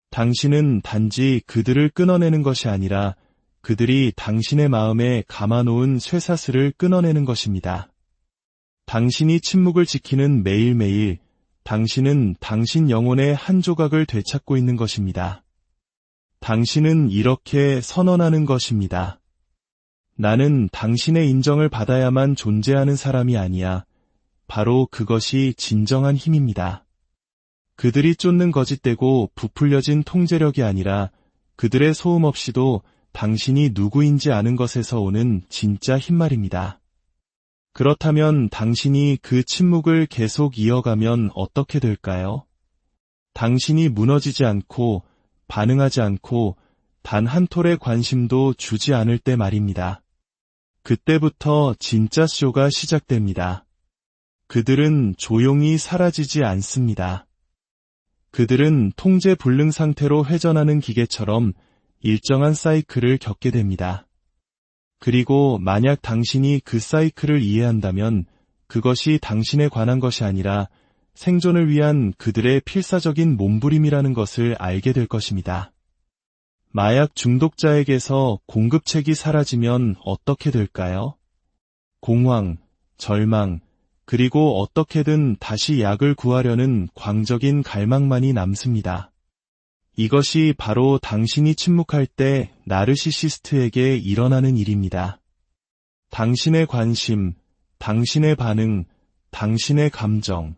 당신은 단지 그들을 끊어내는 것이 아니라 그들이 당신의 마음에 감아놓은 쇠사슬을 끊어내는 것입니다. 당신이 침묵을 지키는 매일매일 당신은 당신 영혼의 한 조각을 되찾고 있는 것입니다. 당신은 이렇게 선언하는 것입니다. 나는 당신의 인정을 받아야만 존재하는 사람이 아니야. 바로 그것이 진정한 힘입니다. 그들이 쫓는 거짓되고 부풀려진 통제력이 아니라 그들의 소음 없이도 당신이 누구인지 아는 것에서 오는 진짜 힘말입니다. 그렇다면 당신이 그 침묵을 계속 이어가면 어떻게 될까요? 당신이 무너지지 않고 반응하지 않고 단 한 톨의 관심도 주지 않을 때 말입니다. 그때부터 진짜 쇼가 시작됩니다. 그들은 조용히 사라지지 않습니다. 그들은 통제 불능 상태로 회전하는 기계처럼 일정한 사이클을 겪게 됩니다. 그리고 만약 당신이 그 사이클을 이해한다면 그것이 당신에 관한 것이 아니라 생존을 위한 그들의 필사적인 몸부림이라는 것을 알게 될 것입니다. 마약 중독자에게서 공급책이 사라지면 어떻게 될까요? 공황, 절망, 그리고 어떻게든 다시 약을 구하려는 광적인 갈망만이 남습니다. 이것이 바로 당신이 침묵할 때 나르시시스트에게 일어나는 일입니다. 당신의 관심, 당신의 반응, 당신의 감정,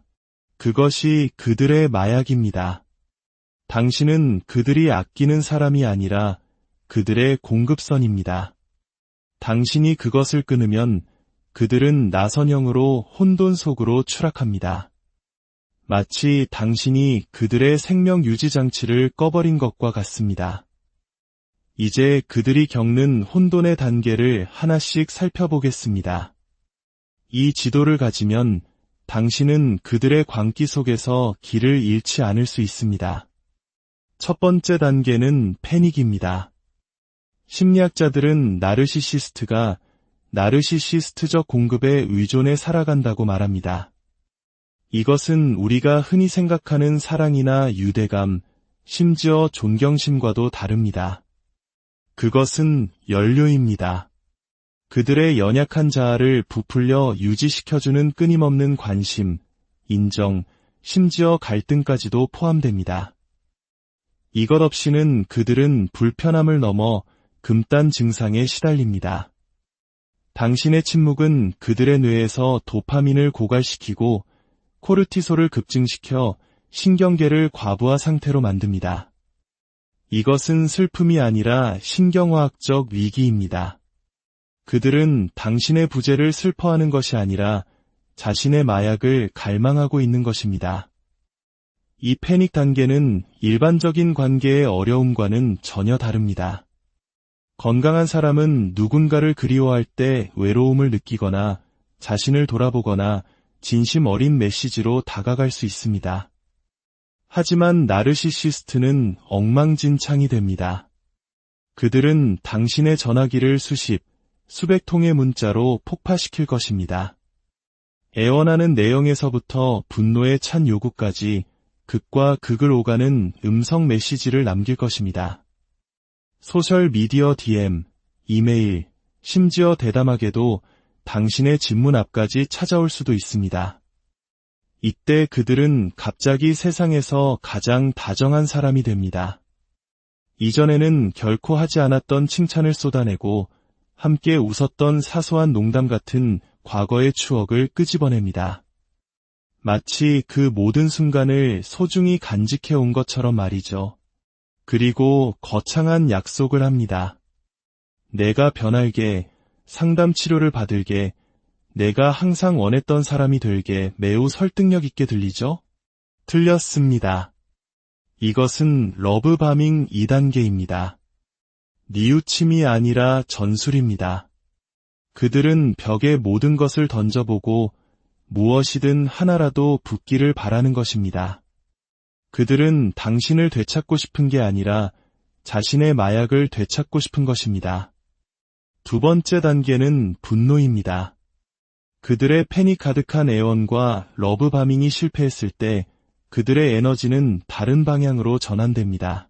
그것이 그들의 마약입니다. 당신은 그들이 아끼는 사람이 아니라 그들의 공급선입니다. 당신이 그것을 끊으면 그들은 나선형으로 혼돈 속으로 추락합니다. 마치 당신이 그들의 생명 유지 장치를 꺼버린 것과 같습니다. 이제 그들이 겪는 혼돈의 단계를 하나씩 살펴보겠습니다. 이 지도를 가지면 당신은 그들의 광기 속에서 길을 잃지 않을 수 있습니다. 첫 번째 단계는 패닉입니다. 심리학자들은 나르시시스트가 나르시시스트적 공급에 의존해 살아간다고 말합니다. 이것은 우리가 흔히 생각하는 사랑이나 유대감, 심지어 존경심과도 다릅니다. 그것은 연료입니다. 그들의 연약한 자아를 부풀려 유지시켜주는 끊임없는 관심, 인정, 심지어 갈등까지도 포함됩니다. 이것 없이는 그들은 불편함을 넘어 금단 증상에 시달립니다. 당신의 침묵은 그들의 뇌에서 도파민을 고갈시키고 코르티솔을 급증시켜 신경계를 과부하 상태로 만듭니다. 이것은 슬픔이 아니라 신경화학적 위기입니다. 그들은 당신의 부재를 슬퍼하는 것이 아니라 자신의 마약을 갈망하고 있는 것입니다. 이 패닉 단계는 일반적인 관계의 어려움과는 전혀 다릅니다. 건강한 사람은 누군가를 그리워할 때 외로움을 느끼거나 자신을 돌아보거나 진심 어린 메시지로 다가갈 수 있습니다. 하지만 나르시시스트는 엉망진창이 됩니다. 그들은 당신의 전화기를 수백 통의 문자로 폭파시킬 것입니다. 애원하는 내용에서부터 분노에 찬 요구까지 극과 극을 오가는 음성 메시지를 남길 것입니다. 소셜미디어 DM, 이메일, 심지어 대담하게도 당신의 집문 앞까지 찾아올 수도 있습니다. 이때 그들은 갑자기 세상에서 가장 다정한 사람이 됩니다. 이전에는 결코 하지 않았던 칭찬을 쏟아내고 함께 웃었던 사소한 농담 같은 과거의 추억을 끄집어냅니다. 마치 그 모든 순간을 소중히 간직해온 것처럼 말이죠. 그리고 거창한 약속을 합니다. 내가 변할게, 상담 치료를 받을게, 내가 항상 원했던 사람이 될게. 매우 설득력 있게 들리죠? 틀렸습니다. 이것은 러브바밍 2단계입니다. 뉘우침이 아니라 전술입니다. 그들은 벽에 모든 것을 던져보고 무엇이든 하나라도 붙기를 바라는 것입니다. 그들은 당신을 되찾고 싶은 게 아니라 자신의 마약을 되찾고 싶은 것입니다. 두 번째 단계는 분노입니다. 그들의 패닉 가득한 애원과 러브바밍이 실패했을 때 그들의 에너지는 다른 방향으로 전환됩니다.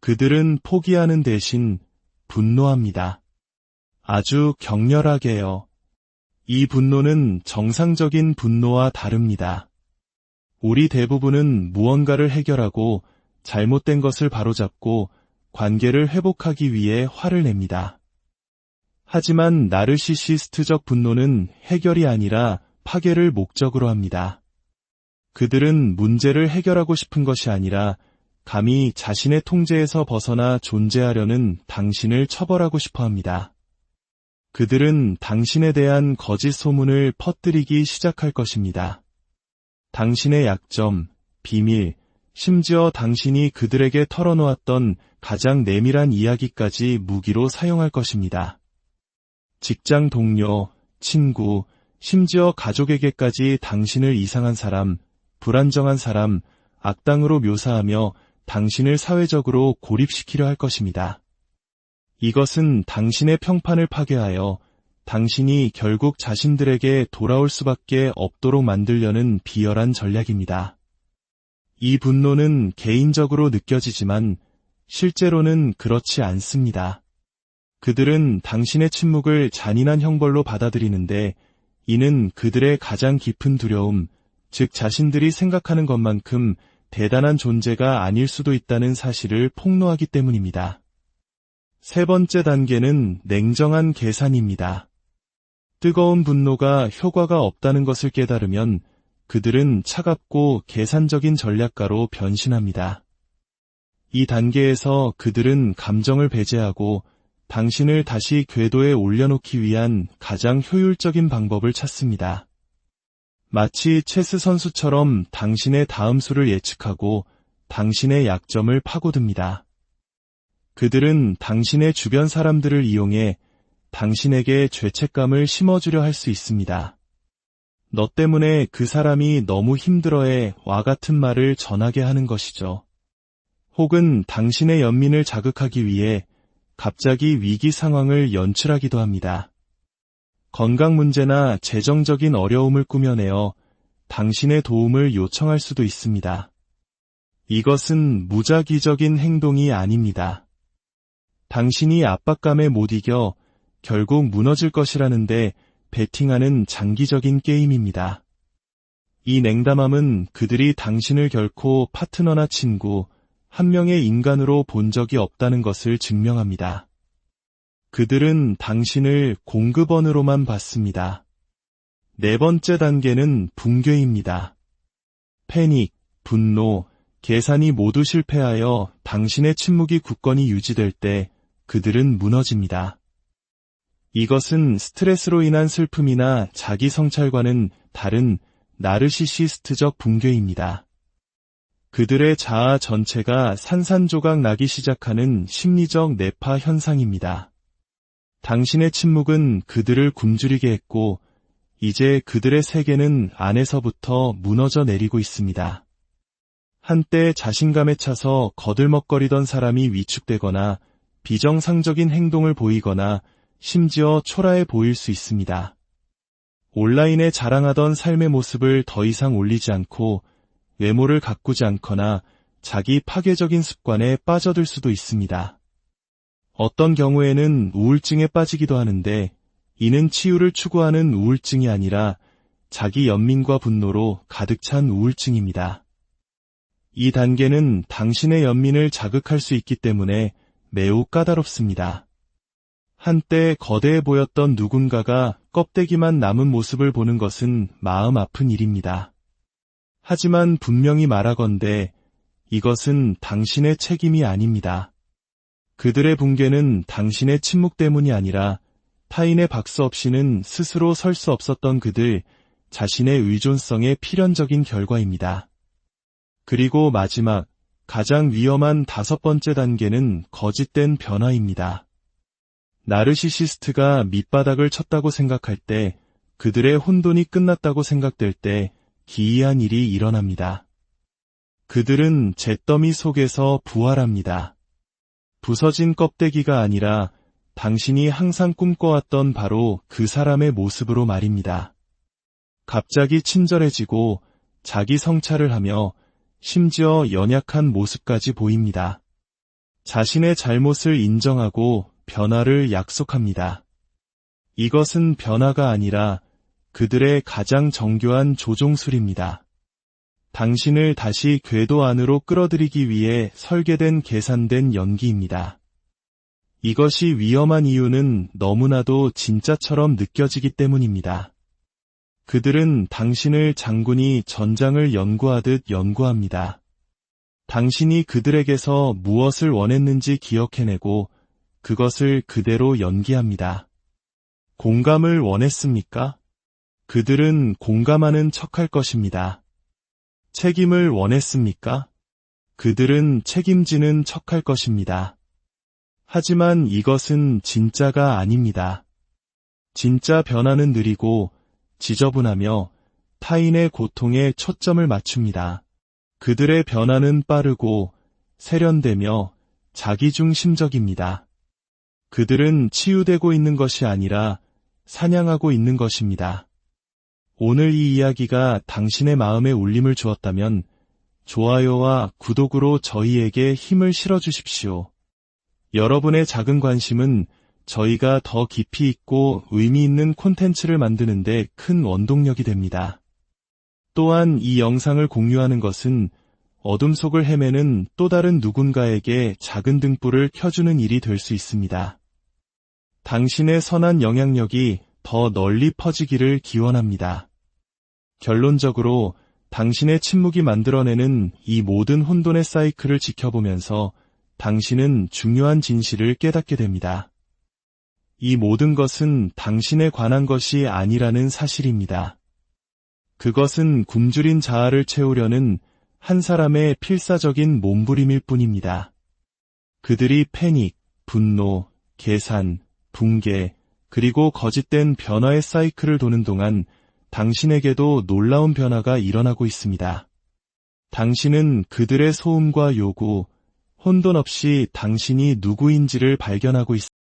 그들은 포기하는 대신 분노합니다. 아주 격렬하게요. 이 분노는 정상적인 분노와 다릅니다. 우리 대부분은 무언가를 해결하고 잘못된 것을 바로잡고 관계를 회복하기 위해 화를 냅니다. 하지만 나르시시스트적 분노는 해결이 아니라 파괴를 목적으로 합니다. 그들은 문제를 해결하고 싶은 것이 아니라 감히 자신의 통제에서 벗어나 존재하려는 당신을 처벌하고 싶어 합니다. 그들은 당신에 대한 거짓 소문을 퍼뜨리기 시작할 것입니다. 당신의 약점, 비밀, 심지어 당신이 그들에게 털어놓았던 가장 내밀한 이야기까지 무기로 사용할 것입니다. 직장 동료, 친구, 심지어 가족에게까지 당신을 이상한 사람, 불안정한 사람, 악당으로 묘사하며 당신을 사회적으로 고립시키려 할 것입니다. 이것은 당신의 평판을 파괴하여 당신이 결국 자신들에게 돌아올 수밖에 없도록 만들려는 비열한 전략입니다. 이 분노는 개인적으로 느껴지지만 실제로는 그렇지 않습니다. 그들은 당신의 침묵을 잔인한 형벌로 받아들이는데 이는 그들의 가장 깊은 두려움, 즉 자신들이 생각하는 것만큼 대단한 존재가 아닐 수도 있다는 사실을 폭로하기 때문입니다. 세 번째 단계는 냉정한 계산입니다. 뜨거운 분노가 효과가 없다는 것을 깨달으면 그들은 차갑고 계산적인 전략가로 변신합니다. 이 단계에서 그들은 감정을 배제하고 당신을 다시 궤도에 올려놓기 위한 가장 효율적인 방법을 찾습니다. 마치 체스 선수처럼 당신의 다음 수를 예측하고 당신의 약점을 파고듭니다. 그들은 당신의 주변 사람들을 이용해 당신에게 죄책감을 심어주려 할 수 있습니다. 너 때문에 그 사람이 너무 힘들어해 와 같은 말을 전하게 하는 것이죠. 혹은 당신의 연민을 자극하기 위해 갑자기 위기 상황을 연출하기도 합니다. 건강 문제나 재정적인 어려움을 꾸며내어 당신의 도움을 요청할 수도 있습니다. 이것은 무작위적인 행동이 아닙니다. 당신이 압박감에 못 이겨 결국 무너질 것이라는데 베팅하는 장기적인 게임입니다. 이 냉담함은 그들이 당신을 결코 파트너나 친구, 한 명의 인간으로 본 적이 없다는 것을 증명합니다. 그들은 당신을 공급원으로만 봤습니다. 네 번째 단계는 붕괴입니다. 패닉, 분노, 계산이 모두 실패하여 당신의 침묵이 굳건히 유지될 때 그들은 무너집니다. 이것은 스트레스로 인한 슬픔이나 자기 성찰과는 다른 나르시시스트적 붕괴입니다. 그들의 자아 전체가 산산조각 나기 시작하는 심리적 뇌파 현상입니다. 당신의 침묵은 그들을 굶주리게 했고, 이제 그들의 세계는 안에서부터 무너져 내리고 있습니다. 한때 자신감에 차서 거들먹거리던 사람이 위축되거나 비정상적인 행동을 보이거나 심지어 초라해 보일 수 있습니다. 온라인에 자랑하던 삶의 모습을 더 이상 올리지 않고 외모를 가꾸지 않거나 자기 파괴적인 습관에 빠져들 수도 있습니다. 어떤 경우에는 우울증에 빠지기도 하는데 이는 치유를 추구하는 우울증이 아니라 자기 연민과 분노로 가득 찬 우울증입니다. 이 단계는 당신의 연민을 자극할 수 있기 때문에 매우 까다롭습니다. 한때 거대해 보였던 누군가가 껍데기만 남은 모습을 보는 것은 마음 아픈 일입니다. 하지만 분명히 말하건대 이것은 당신의 책임이 아닙니다. 그들의 붕괴는 당신의 침묵 때문이 아니라 타인의 박수 없이는 스스로 설 수 없었던 그들 자신의 의존성의 필연적인 결과입니다. 그리고 마지막, 가장 위험한 다섯 번째 단계는 거짓된 변화입니다. 나르시시스트가 밑바닥을 쳤다고 생각할 때, 그들의 혼돈이 끝났다고 생각될 때 기이한 일이 일어납니다. 그들은 잿더미 속에서 부활합니다. 부서진 껍데기가 아니라 당신이 항상 꿈꿔왔던 바로 그 사람의 모습으로 말입니다. 갑자기 친절해지고 자기 성찰을 하며 심지어 연약한 모습까지 보입니다. 자신의 잘못을 인정하고 변화를 약속합니다. 이것은 변화가 아니라 그들의 가장 정교한 조종술입니다. 당신을 다시 궤도 안으로 끌어들이기 위해 설계된 계산된 연기입니다. 이것이 위험한 이유는 너무나도 진짜처럼 느껴지기 때문입니다. 그들은 당신을 장군이 전장을 연구하듯 연구합니다. 당신이 그들에게서 무엇을 원했는지 기억해내고 그것을 그대로 연기합니다. 공감을 원했습니까? 그들은 공감하는 척할 것입니다. 책임을 원했습니까? 그들은 책임지는 척할 것입니다. 하지만 이것은 진짜가 아닙니다. 진짜 변화는 느리고 지저분하며 타인의 고통에 초점을 맞춥니다. 그들의 변화는 빠르고 세련되며 자기중심적입니다. 그들은 치유되고 있는 것이 아니라 사냥하고 있는 것입니다. 오늘 이 이야기가 당신의 마음에 울림을 주었다면 좋아요와 구독으로 저희에게 힘을 실어주십시오. 여러분의 작은 관심은 저희가 더 깊이 있고 의미 있는 콘텐츠를 만드는 데 큰 원동력이 됩니다. 또한 이 영상을 공유하는 것은 어둠 속을 헤매는 또 다른 누군가에게 작은 등불을 켜주는 일이 될 수 있습니다. 당신의 선한 영향력이 더 널리 퍼지기를 기원합니다. 결론적으로 당신의 침묵이 만들어내는 이 모든 혼돈의 사이클을 지켜보면서 당신은 중요한 진실을 깨닫게 됩니다. 이 모든 것은 당신에 관한 것이 아니라는 사실입니다. 그것은 굶주린 자아를 채우려는 한 사람의 필사적인 몸부림일 뿐입니다. 그들이 패닉, 분노, 계산, 붕괴, 그리고 거짓된 변화의 사이클을 도는 동안 당신에게도 놀라운 변화가 일어나고 있습니다. 당신은 그들의 소음과 요구, 혼돈 없이 당신이 누구인지를 발견하고 있습니다.